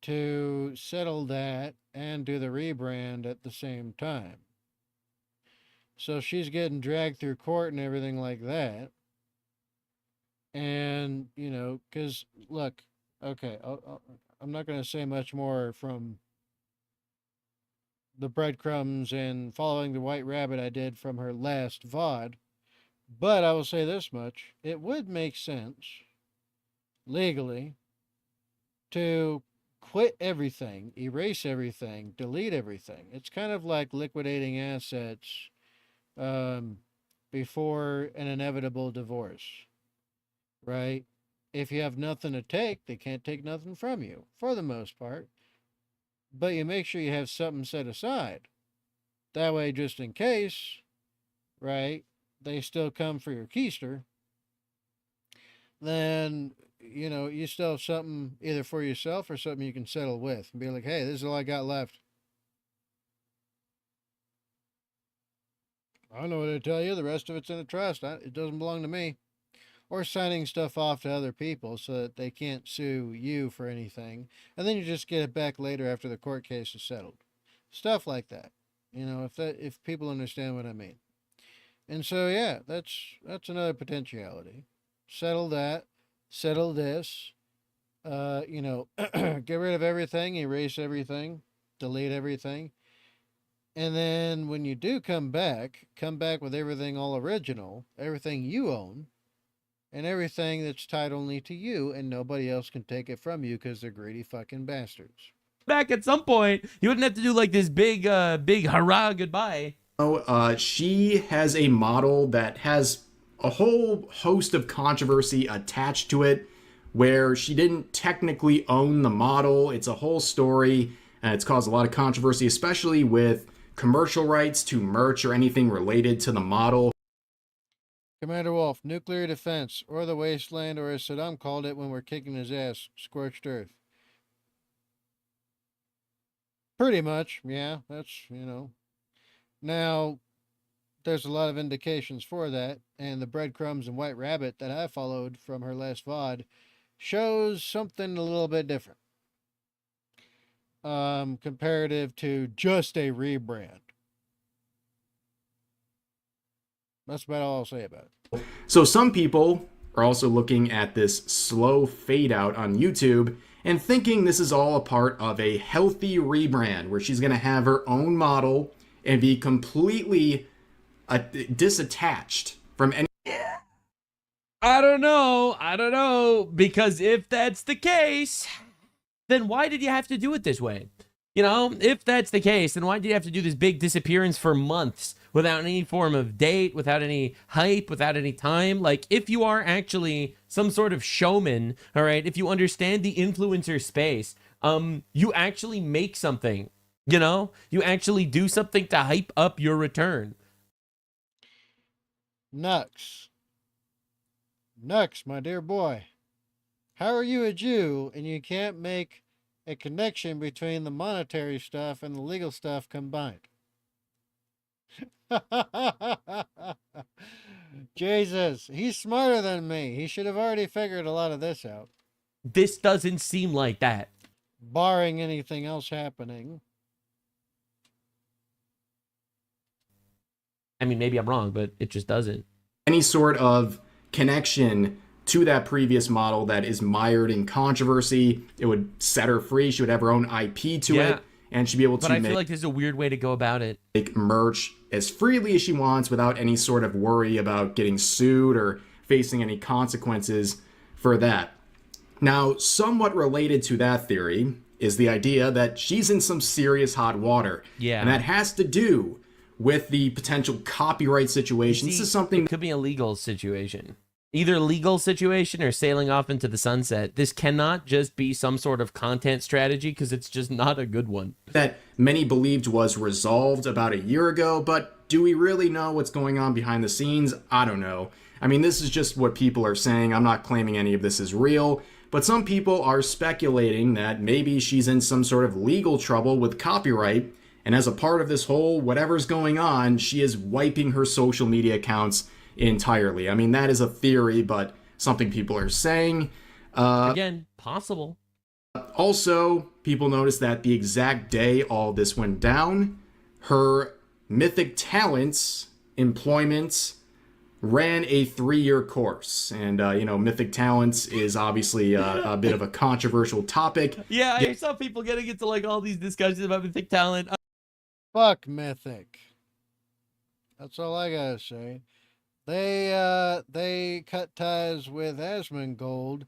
to settle that and do the rebrand at the same time. So she's getting dragged through court and everything like that. And, you know, because, look, okay, I'm not going to say much more from the breadcrumbs and following the white rabbit I did from her last VOD. But I will say this much. It would make sense, legally, to quit everything, erase everything, delete everything. It's kind of like liquidating assets before an inevitable divorce, right? If you have nothing to take, they can't take nothing from you, for the most part. But you make sure you have something set aside. That way, just in case, right, they still come for your keister, then, you know, you still have something either for yourself or something you can settle with and be like, hey, this is all I got left. I don't know what to tell you. The rest of it's in a trust. It doesn't belong to me. Or signing stuff off to other people so that they can't sue you for anything. And then you just get it back later after the court case is settled. Stuff like that. You know, if people understand what I mean. And so, yeah, that's another potentiality. Settle that. Settle this. You know, get rid of everything, erase everything, delete everything. And then when you do come back with everything all original, everything you own, and everything that's tied only to you, and nobody else can take it from you because they're greedy fucking bastards. Back at some point, you wouldn't have to do like this big hurrah goodbye. she has a model that has a whole host of controversy attached to it, where she didn't technically own the model. It's a whole story, and it's caused a lot of controversy, especially with commercial rights to merch or anything related to the model. Commander Wolf, nuclear defense, or the wasteland, or as Saddam called it when we're kicking his ass, scorched earth. Pretty much, yeah, that's, you know. Now, there's a lot of indications for that, and the breadcrumbs and white rabbit that I followed from her last VOD shows something a little bit different. Comparative to just a rebrand. That's about all I'll say about it. So some people are also looking at this slow fade out on YouTube and thinking this is all a part of a healthy rebrand where she's going to have her own model and be completely disattached from any. I don't know, because if that's the case, then why did you have to do it this way? You know, if that's the case, then why did you have to do this big disappearance for months without any form of date, without any hype, without any time? Like, if you are actually some sort of showman, all right, if you understand the influencer space, you actually make something, you know? You actually do something to hype up your return. Nux, my dear boy, how are you a Jew and you can't make a connection between the monetary stuff and the legal stuff combined. Jesus, he's smarter than me. He should have already figured a lot of this out, This doesn't seem like that. barring anything else happening. I mean, maybe I'm wrong, but it just doesn't. Any sort of connection to that previous model that is mired in controversy. It would set her free. She would have her own IP to Yeah. it, and she'd be able But to I feel like this is a weird way to go about it. make merch as freely as she wants without any sort of worry about getting sued or facing any consequences for that. Now, somewhat related to that theory is the idea that she's in some serious hot water. Yeah. And that has to do with the potential copyright situation. This is something It could be a legal situation. Either legal situation or sailing off into the sunset. This cannot just be some sort of content strategy because it's just not a good one. that many believed was resolved about a year ago, but do we really know what's going on behind the scenes? I don't know. I mean, this is just what people are saying. I'm not claiming any of this is real, but some people are speculating that maybe she's in some sort of legal trouble with copyright, and as a part of this whole whatever's going on, she is wiping her social media accounts entirely. I mean, that is a theory, but something people are saying. Again, possible. Also, people noticed that the exact day all this went down, her Mythic Talents employment ran a 3-year course. And, Mythic Talents is obviously a bit of a controversial topic. Yeah, I saw people getting into like all these discussions about Mythic Talent. Fuck Mythic. That's all I gotta say. They cut ties with Asmongold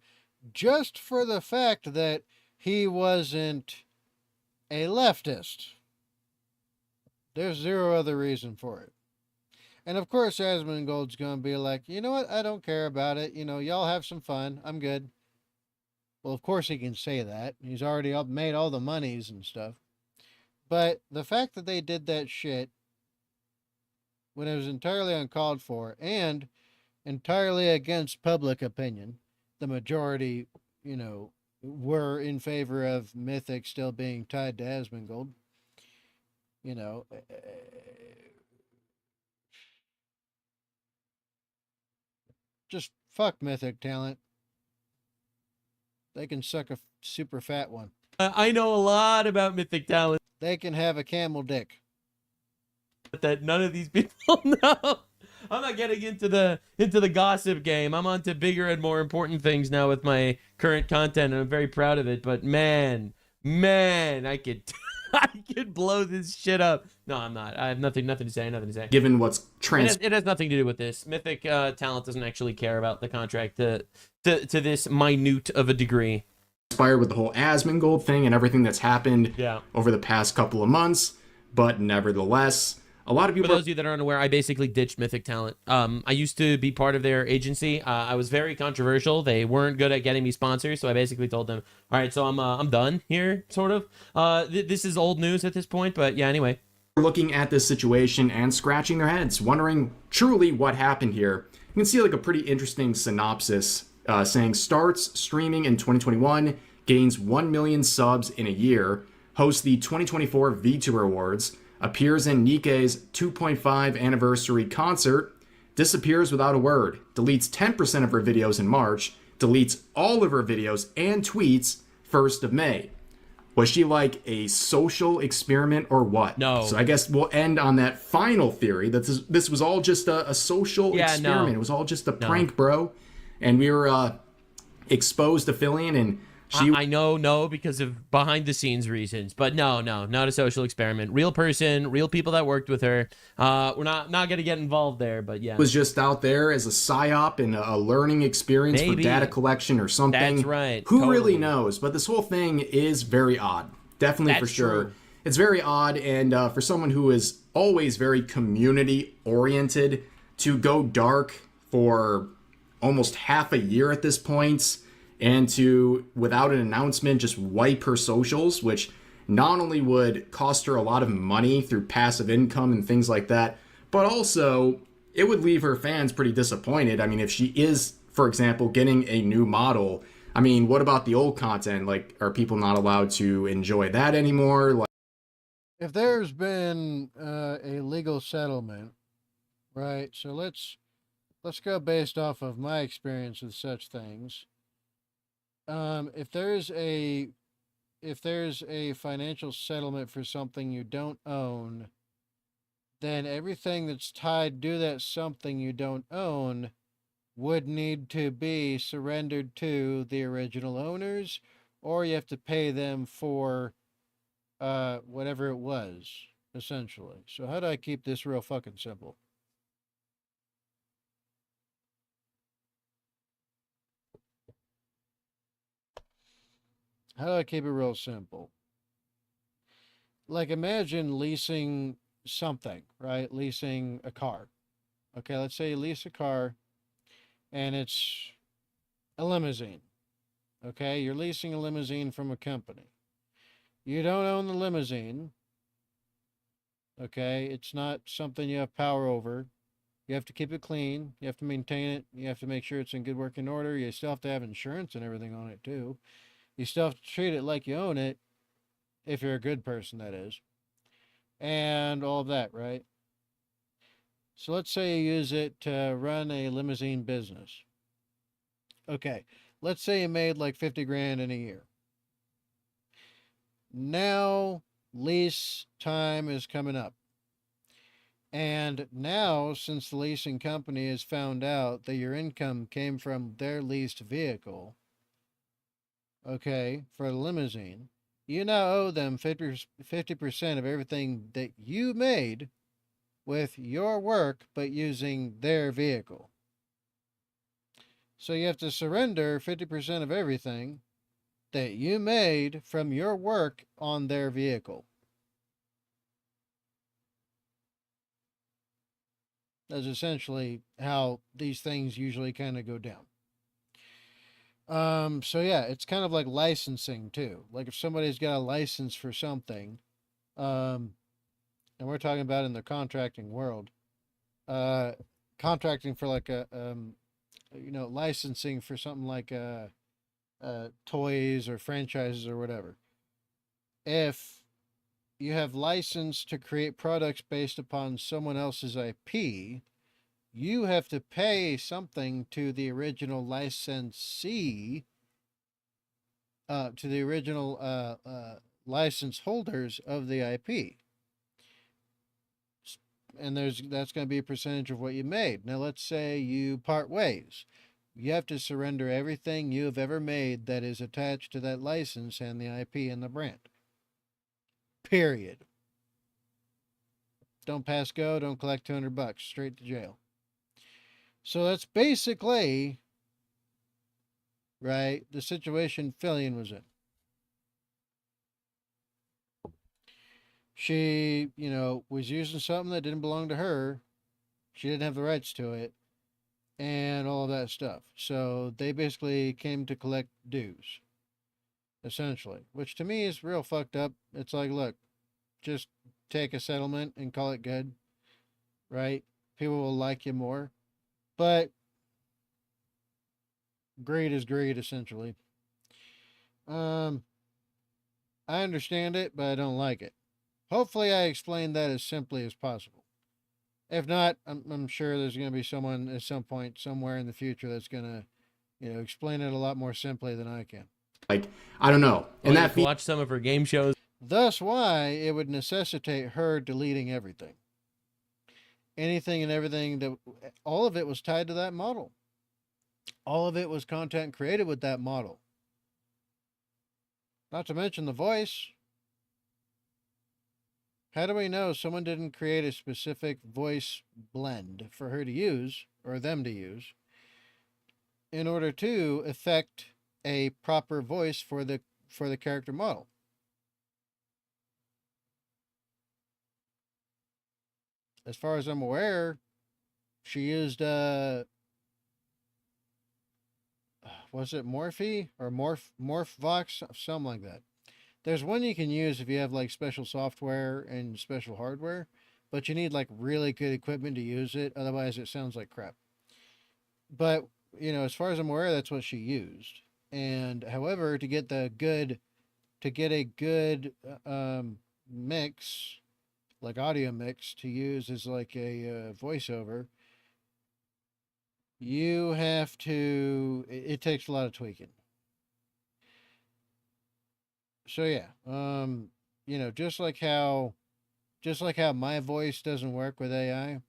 just for the fact that he wasn't a leftist. There's zero other reason for it. And of course Asmongold's gonna be like, you know what, I don't care about it. Y'all have some fun. I'm good. Well, of course he can say that. He's already made all the monies and stuff. But the fact that they did that shit when it was entirely uncalled for and entirely against public opinion, the majority, were in favor of Mythic still being tied to Asmongold. Just fuck Mythic Talent. They can suck a super fat one. I know a lot about Mythic Talent They can have a camel dick. that none of these people know. I'm not getting into the gossip game. I'm on to bigger and more important things now with my current content, and I'm very proud of it. But man, I could I could blow this shit up. No, I'm not. I have nothing to say. Given what's It has nothing to do with this. Mythic Talent doesn't actually care about the contract to this minute of a degree. transpired with the whole Asmongold thing and everything that's happened Yeah. over the past couple of months, but nevertheless, a lot of For people those of you that are unaware, I basically ditched Mythic Talent. I used to be part of their agency. I was very controversial. They weren't good at getting me sponsors, so I basically told them, "All right, so I'm done here." Sort of. This is old news at this point, but yeah. Anyway, are looking at this situation and scratching their heads, wondering truly what happened here. You can see like a pretty interesting synopsis saying starts streaming in 2021, gains 1 million subs in a year, hosts the 2024 VTuber Awards, appears in Nikkei's 2.5 anniversary concert, disappears without a word, deletes 10% of her videos in March, deletes all of her videos and tweets 1st of May. Was she like a social experiment or what? No. So I guess we'll end on that final theory that this was all just a social experiment. no. It was all just a prank, bro. And we were exposed to Fillion, and she I know no because of behind the scenes reasons, but no, not a social experiment. Real person, real people that worked with her. We're not gonna get involved there, but yeah. was just out there as a psyop and a learning experience Maybe. for data collection or something. That's right, Who totally. really knows? But this whole thing is very odd. Definitely for That's sure. true. It's very odd, and for someone who is always very community oriented, to go dark for almost half a year at this point, and to, without an announcement, just wipe her socials, which not only would cost her a lot of money through passive income and things like that, but also it would leave her fans pretty disappointed. I mean, if she is, for example, getting a new model, I mean, what about the old content? Like, are people not allowed to enjoy that anymore? Like, If there's been a legal settlement, right? So let's go based off of my experience with such things. If there's a financial settlement for something you don't own, then everything that's tied to that something you don't own would need to be surrendered to the original owners, or you have to pay them for whatever it was, essentially. So how do I keep this real fucking simple? How do I keep it real simple? Like, imagine leasing something, right? Leasing a car. Okay, let's say you lease a car and it's a limousine. Okay, you're leasing a limousine from a company. You don't own the limousine. Okay, it's not something you have power over. You have to keep it clean. You have to maintain it. You have to make sure it's in good working order. You still have to have insurance and everything on it, too. You still have to treat it like you own it, if you're a good person, that is. And all of that, right? So let's say you use it to run a limousine business. Okay, let's say you made like 50 grand in a year. Now, lease time is coming up. And now, since the leasing company has found out that your income came from their leased vehicle, okay, for the limousine, you now owe them 50% of everything that you made with your work, but using their vehicle. So you have to surrender 50% of everything that you made from your work on their vehicle. That's essentially how these things usually kind of go down. So yeah, it's kind of like licensing too. Like if somebody's got a license for something, and we're talking about in the contracting world, contracting for like a, licensing for something like toys or franchises or whatever. If you have license to create products based upon someone else's IP, you have to pay something to the original licensee, to the original license holders of the IP. And that's going to be a percentage of what you made. Now, let's say you part ways. You have to surrender everything you have ever made that is attached to that license and the IP and the brand. Period. Don't pass go, don't collect $200, straight to jail. So that's basically, right, the situation Fillion was in. She, was using something that didn't belong to her. She didn't have the rights to it and all of that stuff. So they basically came to collect dues, essentially, which to me is real fucked up. It's like, look, just take a settlement and call it good, right? People will like you more. But greed is greed, essentially. I understand it, but I don't like it. Hopefully, I explained that as simply as possible. If not, I'm sure there's going to be someone at some point, somewhere in the future, that's going to, explain it a lot more simply than I can. I don't know. And that watch some of her game shows. Thus, why it would necessitate her deleting everything. Anything and everything that, all of it was tied to that model. All of it was content created with that model. Not to mention the voice. How do we know someone didn't create a specific voice blend for her to use, or them to use, in order to effect a proper voice for the character model? As far as I'm aware, she used was it Morphe or MorphVox, something like that. There's one you can use if you have like special software and special hardware, but you need like really good equipment to use it. Otherwise, it sounds like crap. But, as far as I'm aware, that's what she used. And however, to get a good mix, like audio mix to use as like a voiceover, you have to, it takes a lot of tweaking. So yeah, you know, just like how my voice doesn't work with AI,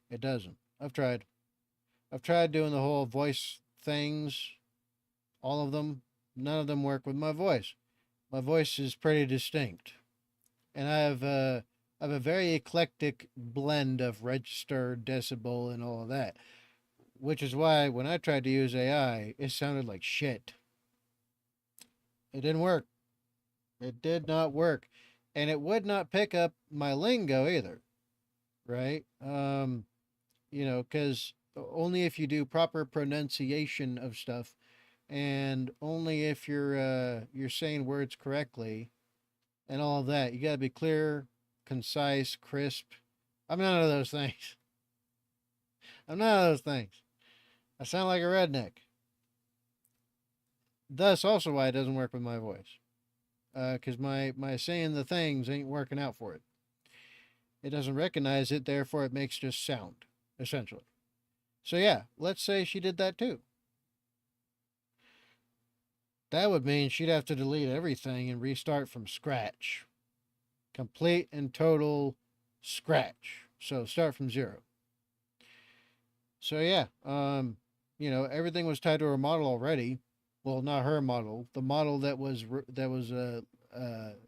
it doesn't. I've tried doing the whole voice things, all of them. None of them work with my voice. My voice is pretty distinct, and I have a very eclectic blend of register, decibel, and all of that, which is why when I tried to use AI, it sounded like shit. It didn't work. It did not work, and it would not pick up my lingo either, right? You know, because only if you do proper pronunciation of stuff, and only if you're saying words correctly, and all of that, you got to be clear, concise, crisp. I'm none of those things. I'm none of those things. I sound like a redneck. Thus, also why it doesn't work with my voice, because my saying the things ain't working out for it. It doesn't recognize it, therefore it makes just sound, essentially. So yeah, let's say she did that too. That would mean she'd have to delete everything and restart from scratch. Complete and total scratch. So start from zero. So yeah, you know, everything was tied to her model already. Well, not her model, the model that was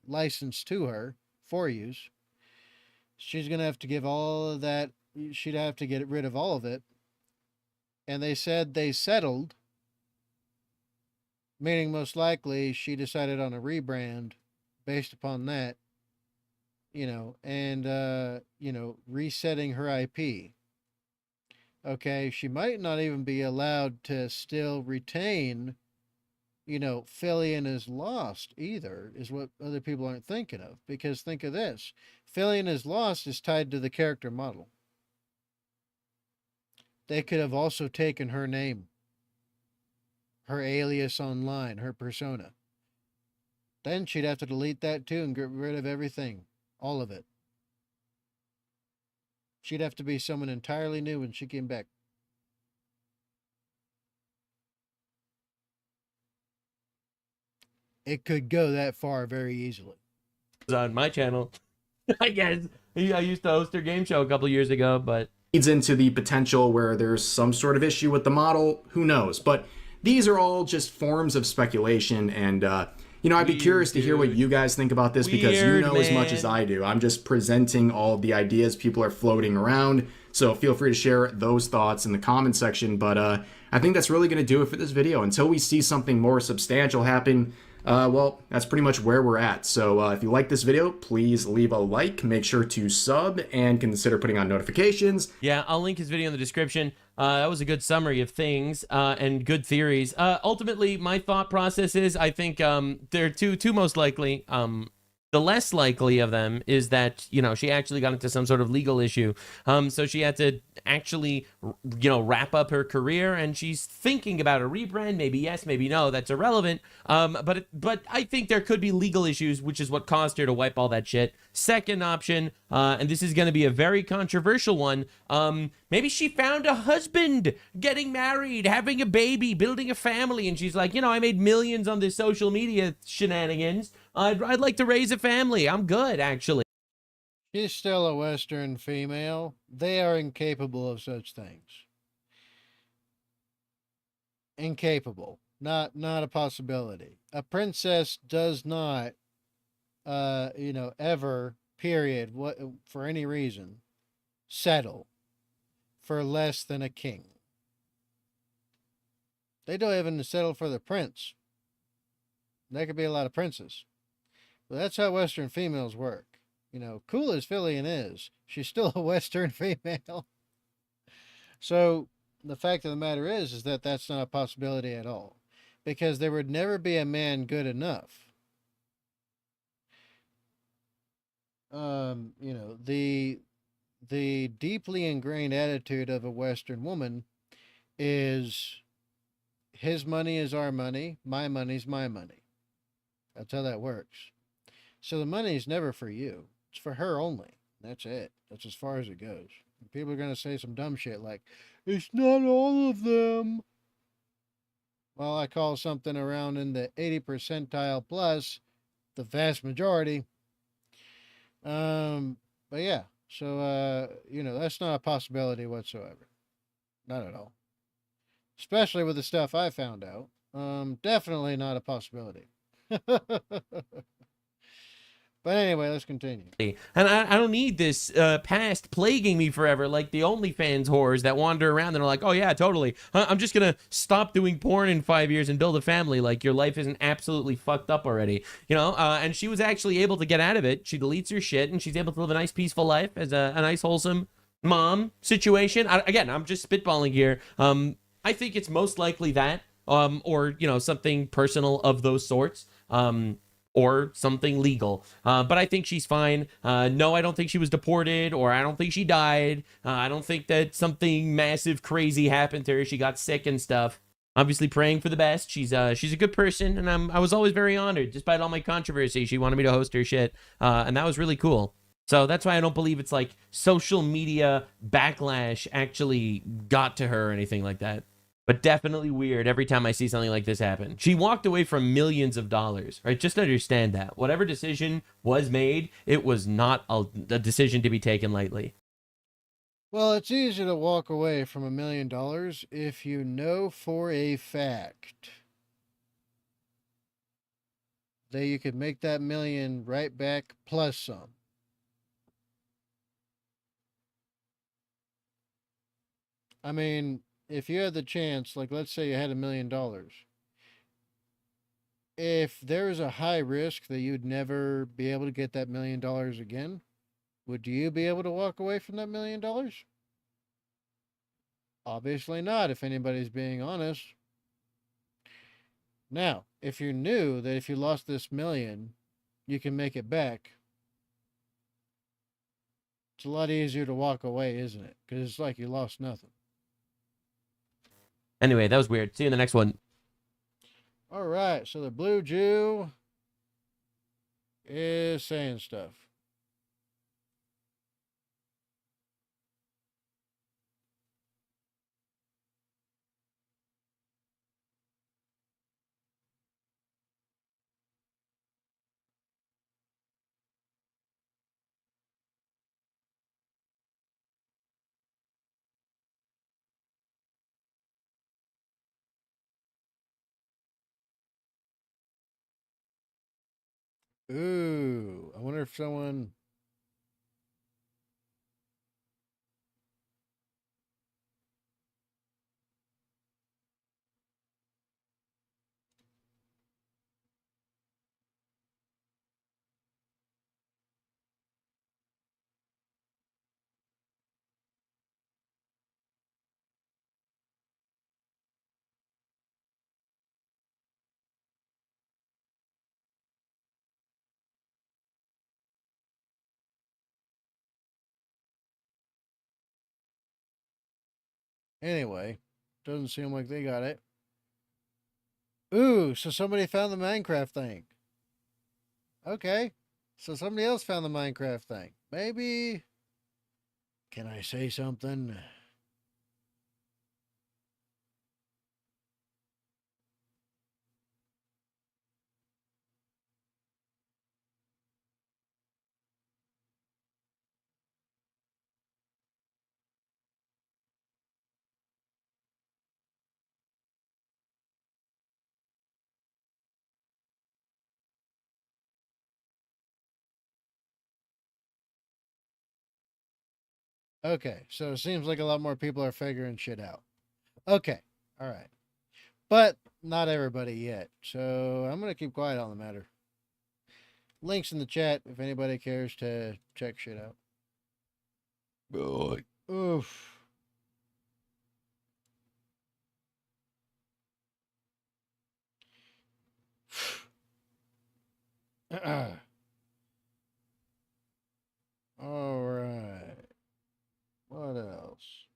licensed to her for use. She's gonna have to give all of that. She'd have to get rid of all of it. And they said they settled, meaning most likely she decided on a rebrand based upon that, you know, and you know, resetting her IP. Okay, she might not even be allowed to still retain, you know, Fillion is lost either, is what other people aren't thinking of. Because think of this, Fillion is lost is tied to the character model. They could have also taken her name, her alias online, her persona. Then she'd have to delete that too and get rid of everything, all of it. She'd have to be someone entirely new when she came back. It could go that far very easily. On my channel, I guess I used to host her game show a couple years ago, but Leads into the potential where there's some sort of issue with the model, who knows? But these are all just forms of speculation, and you know, I'd be curious to hear what you guys think about this, because you know as much as I do. I'm just presenting all the ideas people are floating around, so feel free to share those thoughts in the comment section. But I think that's really going to do it for this video. Until we see something more substantial happen, well, that's pretty much where we're at. So if you like this video, please leave a like, make sure to sub, and consider putting on notifications. yeah, I'll link his video in the description. That was a good summary of things and good theories. Ultimately, my thought process is, I think there are two most likely. The less likely of them is that, you know, she actually got into some sort of legal issue. So she had to actually, you know, wrap up her career, and she's thinking about a rebrand. Maybe yes, maybe no. That's irrelevant. But I think there could be legal issues, which is what caused her to wipe all that shit. Second option, and this is going to be a very controversial one. Maybe she found a husband, getting married, having a baby, building a family, and she's like, you know, I made millions on this social media shenanigans. I'd like to raise a family. I'm good, actually. She's still a Western female. They are incapable of such things. Incapable. Not a possibility. A princess does not, you know, ever, period, what for any reason, settle for less than a king. They don't even settle for the prince. There could be a lot of princes. But that's how Western females work. You know, cool as Fillion is, she's still a Western female. So the fact of the matter is that that's not a possibility at all. Because there would never be a man good enough. You know, the deeply ingrained attitude of a Western woman is his money is our money, my money's my money. That's how that works. So the money is never for you. It's for her only. That's it. That's as far as it goes. People are going to say some dumb shit like, it's not all of them. Well, I call something around in the 80 percentile plus the vast majority. But yeah, so, that's not a possibility whatsoever. Not at all. Especially with the stuff I found out. Definitely not a possibility. But anyway, let's continue. And I don't need this past plaguing me forever like the OnlyFans whores that wander around and are like, oh yeah, totally. I'm just going to stop doing porn in 5 years and build a family. Like, your life isn't absolutely fucked up already. And she was actually able to get out of it. She deletes her shit and she's able to live a nice, peaceful life as a nice, wholesome mom situation. Again, I'm just spitballing here. I think it's most likely that, or, something personal of those sorts. Or something legal. But I think she's fine. No, I don't think she was deported, or I don't think she died. I don't think that something massive, crazy happened to her. She got sick and stuff. Obviously praying for the best. She's a good person, and I was always very honored, despite all my controversy. She wanted me to host her shit, and that was really cool. So that's why I don't believe it's like social media backlash actually got to her or anything like that. But definitely weird every time I see something like this happen. She walked away from millions of dollars, right? Just understand that. Whatever decision was made, it was not a decision to be taken lightly. Well, it's easy to walk away from $1 million if you know for a fact that you could make that million right back plus some. I mean, if you had the chance, like let's say you had $1 million, if there is a high risk that you'd never be able to get that $1 million again, would you be able to walk away from that $1 million? Obviously not, if anybody's being honest. Now, if you knew that if you lost this million, you can make it back, it's a lot easier to walk away, isn't it? Because it's like you lost nothing. Anyway, that was weird. See you in the next one. All right, so the Blue Jew is saying stuff. Ooh, I wonder if someone. Anyway, doesn't seem like they got it. Ooh, so somebody found the Minecraft thing. Okay, so somebody else found the Minecraft thing. Maybe. Can I say something? Okay, so it seems like a lot more people are figuring shit out. Okay, all right. But not everybody yet. So I'm going to keep quiet on the matter. Links in the chat if anybody cares to check shit out. Oof. All right. What else?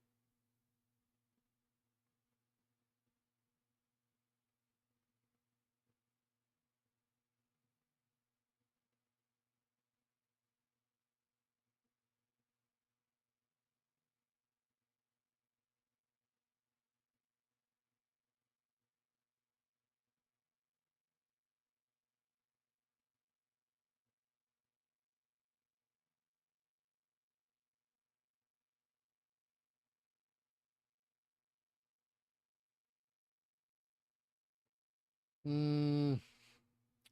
Mm,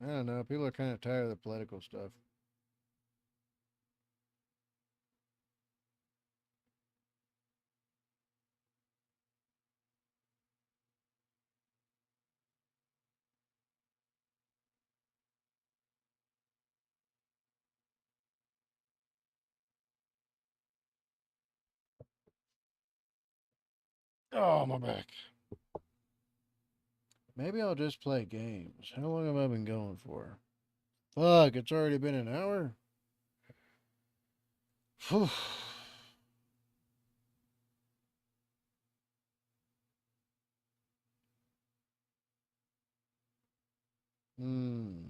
I don't know. People are kind of tired of the political stuff. Oh, my back. Maybe I'll just play games. How long have I been going for? Fuck, it's already been an hour? Phew. Hmm.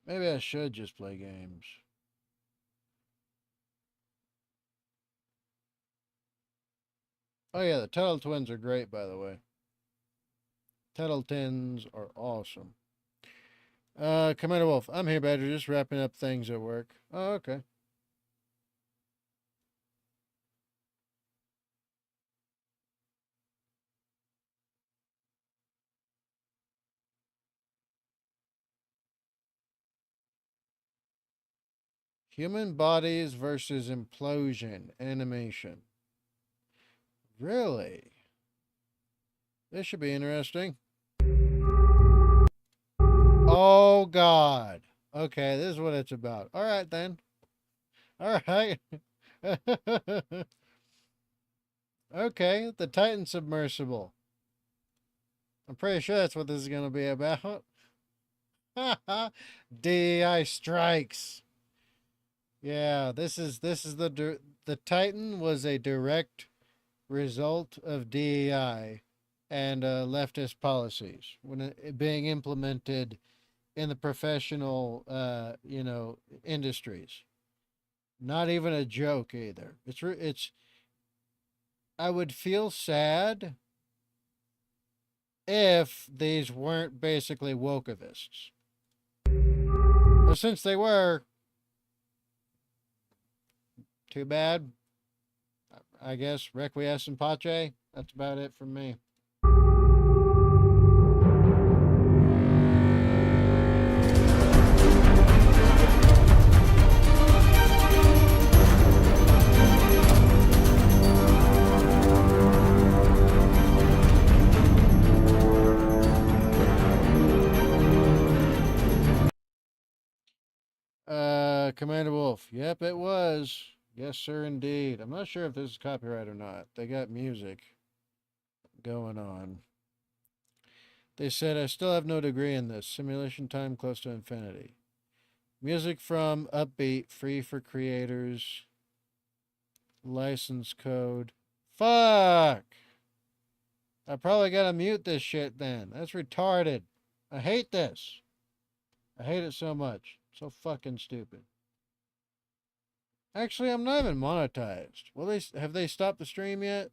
Maybe I should just play games. Oh yeah, the Tuttle Twins are great, by the way. Tuttle Twins are awesome. Commander Wolf, I'm here, Badger, just wrapping up things at work. Oh, okay. Human bodies versus implosion animation. Really? This should be interesting. Oh, God. Okay, this is what it's about. All right, then. All right. Okay, the Titan submersible. I'm pretty sure that's what this is going to be about. DEI strikes. Yeah, this is the Titan was a direct result of DEI and leftist policies when it being implemented in the professional industries. Not even a joke either. It's I would feel sad if these weren't basically wokevists. But since they were, too bad. I guess Requiesce in Pace. That's about it from me. Commander Wolf. Yep, it was. Yes, sir, indeed. I'm not sure if this is copyright or not. They got music going on. They said, I still have no degree in this. Simulation time close to infinity. Music from Upbeat, free for creators. License code. Fuck! I probably gotta mute this shit then. That's retarded. I hate this. I hate it so much. So fucking stupid. Actually, I'm not even monetized. Have they stopped the stream yet?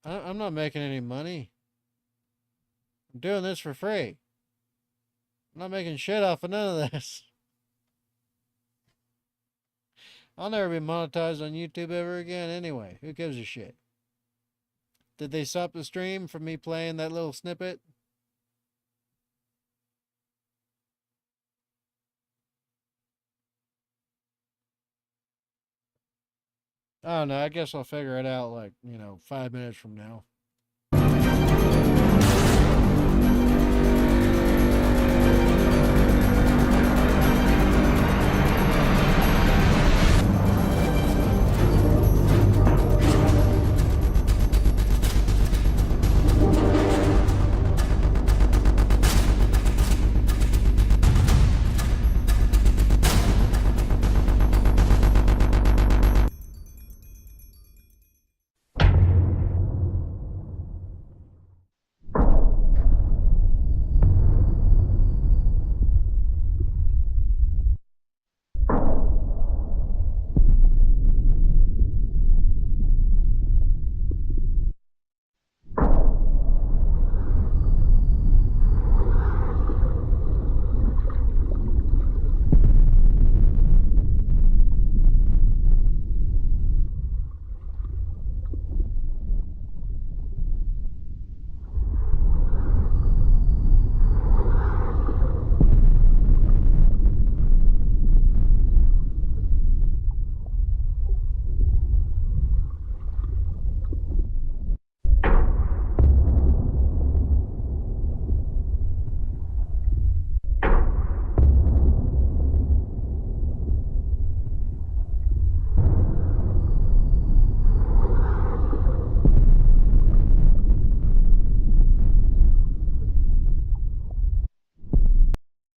I'm not making any money. I'm doing this for free. I'm not making shit off of none of this. I'll never be monetized on YouTube ever again anyway. Who gives a shit? Did they stop the stream from me playing that little snippet? I don't know. I guess I'll figure it out 5 minutes from now.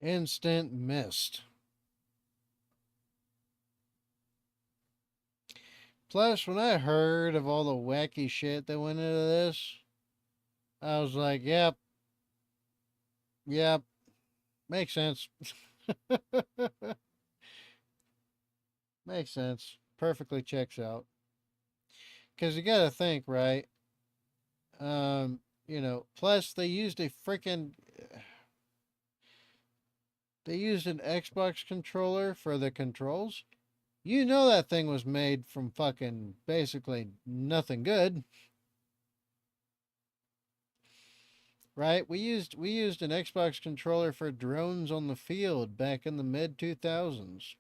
Instant missed. Plus, when I heard of all the wacky shit that went into this, I was like, yep, makes sense. Makes sense. Perfectly checks out. Because you got to think, right? Plus they used a freaking. They used an Xbox controller for the controls. You know that thing was made from fucking basically nothing good. Right? We used an Xbox controller for drones on the field back in the mid 2000s.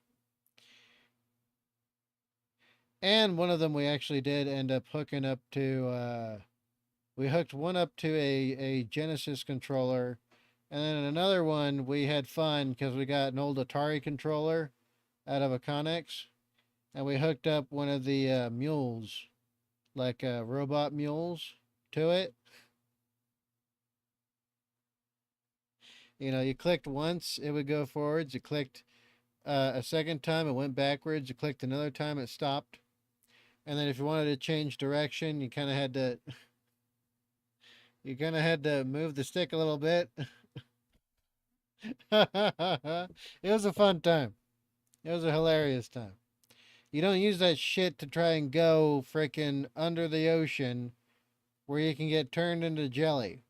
And one of them we actually did end up hooking up to we hooked one up to a Genesis controller, and then another one we had fun because we got an old Atari controller out of a Connex, and we hooked up one of the mules, like robot mules, to it. You clicked once, it would go forwards. You clicked a second time, it went backwards. You clicked another time, it stopped. And then if you wanted to change direction, you kind of had to move the stick a little bit. It was a fun time. It was a hilarious time. You don't use that shit to try and go freaking under the ocean where you can get turned into jelly.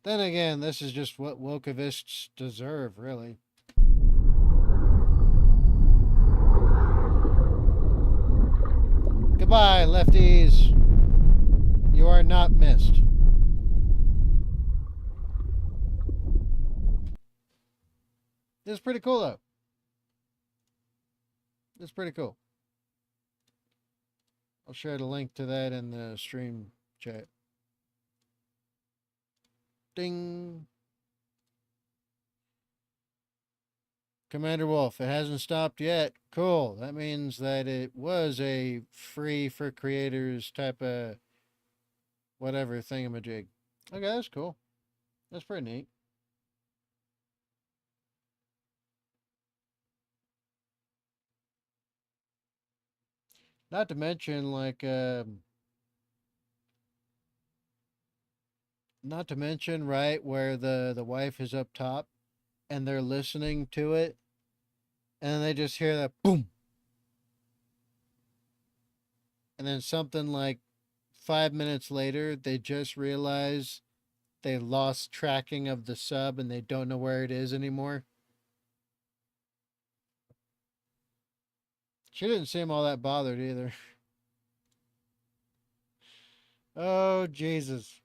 Then again, this is just what wokevists deserve, really. Goodbye, lefties. You are not missed. This is pretty cool, though. This is pretty cool. I'll share the link to that in the stream chat. Ding. Commander Wolf, it hasn't stopped yet. Cool. That means that it was a free for creators type of whatever thingamajig. Okay, that's cool. That's pretty neat. Not to mention, like, not to mention, right, where the wife is up top and they're listening to it and they just hear that boom. And then something like 5 minutes later, they just realize they lost tracking of the sub and they don't know where it is anymore. She didn't seem all that bothered either. Oh, Jesus.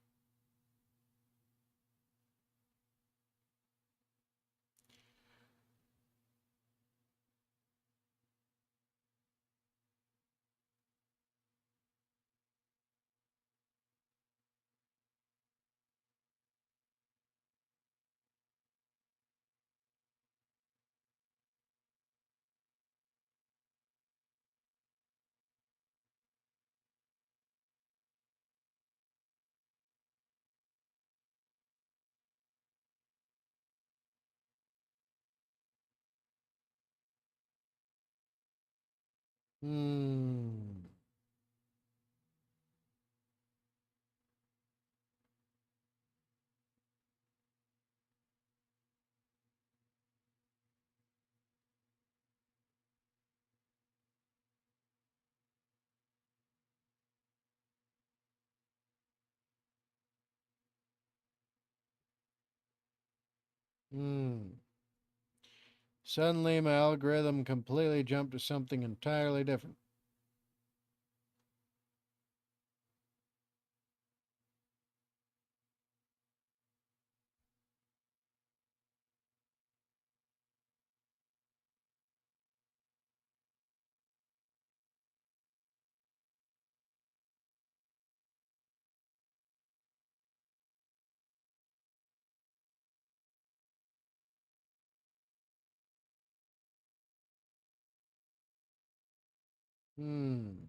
Hmm. Hmm. Suddenly, my algorithm completely jumped to something entirely different. Hmm.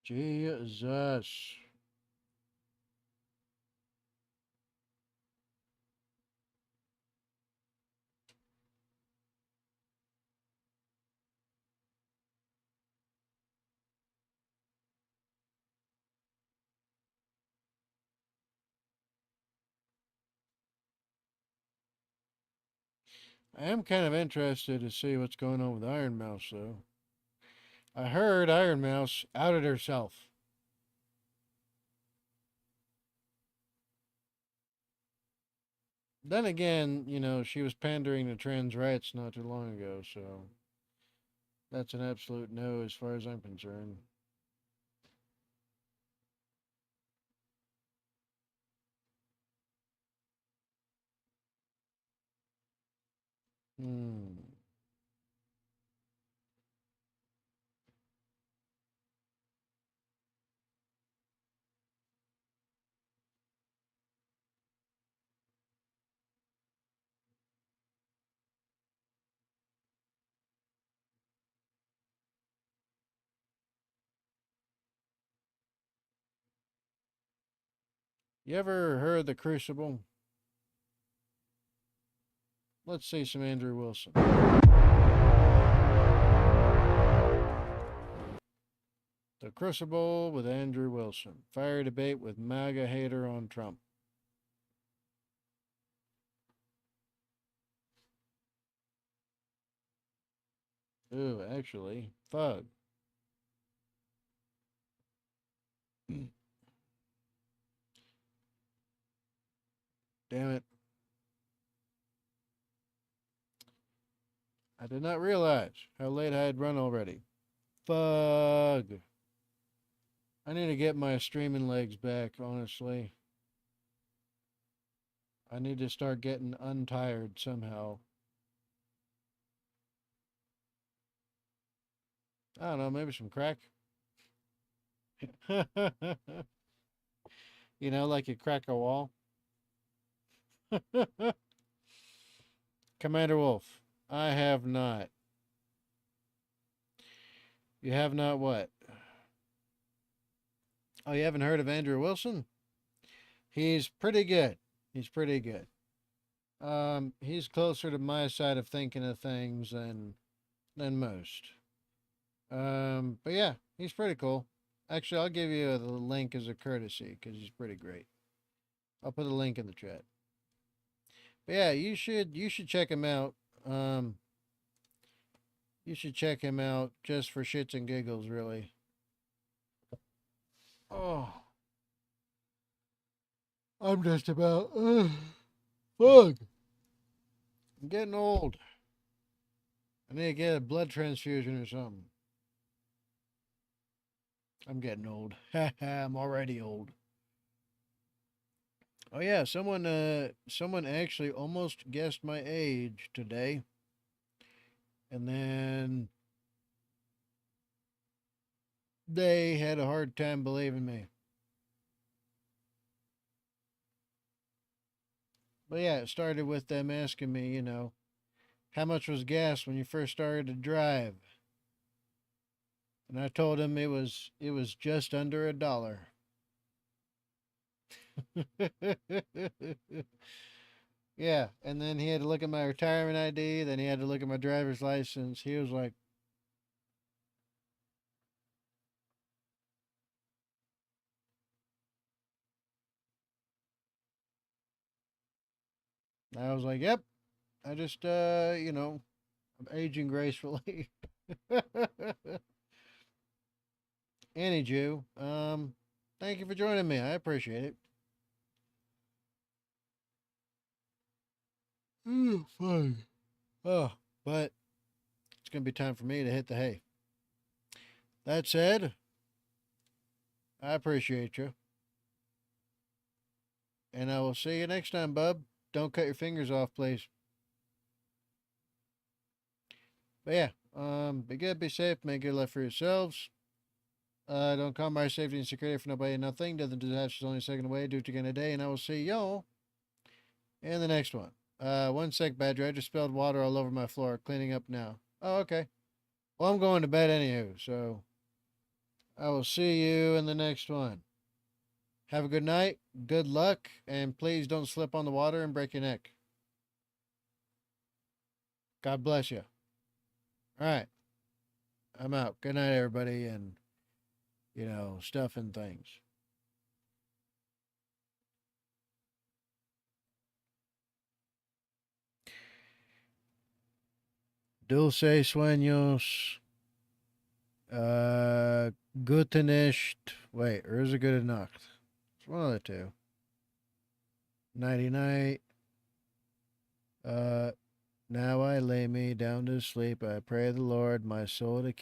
Jesus. I am kind of interested to see what's going on with Iron Mouse, though. I heard Iron Mouse outed herself. Then again, you know, she was pandering to trans rights not too long ago, so that's an absolute no as far as I'm concerned. Hmm. You ever heard of the Crucible? Let's see some Andrew Wilson. The Crucible with Andrew Wilson. Fire debate with MAGA hater on Trump. Ooh, actually, Thug. Damn it. I did not realize how late I had run already. Fug. I need to get my streaming legs back, honestly. I need to start getting untired somehow. I don't know, maybe some crack. You know, like you crack a wall. Commander Wolf, I have not. You have not what? Oh, you haven't heard of Andrew Wilson? He's pretty good. He's pretty good. He's closer to my side of thinking of things than most. But yeah, he's pretty cool. Actually, I'll give you the link as a courtesy because he's pretty great. I'll put a link in the chat. But yeah, you should check him out. You should check him out just for shits and giggles, really. Oh, I'm just about fuck. I'm getting old. I need to get a blood transfusion or something. I'm getting old. I'm already old. Oh yeah, someone actually almost guessed my age today. And then they had a hard time believing me. But yeah, it started with them asking me, you know, how much was gas when you first started to drive? And I told him it was just under $1. Yeah, and then he had to look at my retirement ID, then he had to look at my driver's license. He was like, I was like, yep. I just you know, I'm aging gracefully. Any Jew. Thank you for joining me. I appreciate it. Oh, fun. Oh, but it's gonna be time for me to hit the hay. That said, I appreciate you. And I will see you next time, bub. Don't cut your fingers off, please. But yeah, be good, be safe, make good life for yourselves. Don't compromise safety and security for nobody and nothing. Death and disaster is only a second away. Do it again today, and I will see y'all in the next one. 1 sec, Badger. I just spilled water all over my floor. Cleaning up now. Oh, okay. Well, I'm going to bed anywho, so I will see you in the next one. Have a good night, good luck, and please don't slip on the water and break your neck. God bless you. All right. I'm out. Good night, everybody, and, stuff and things. Dulce sueños. Gute Nacht. Wait, or is it Gute Nacht? It's one of the two. Nighty night. Now I lay me down to sleep. I pray the Lord my soul to keep.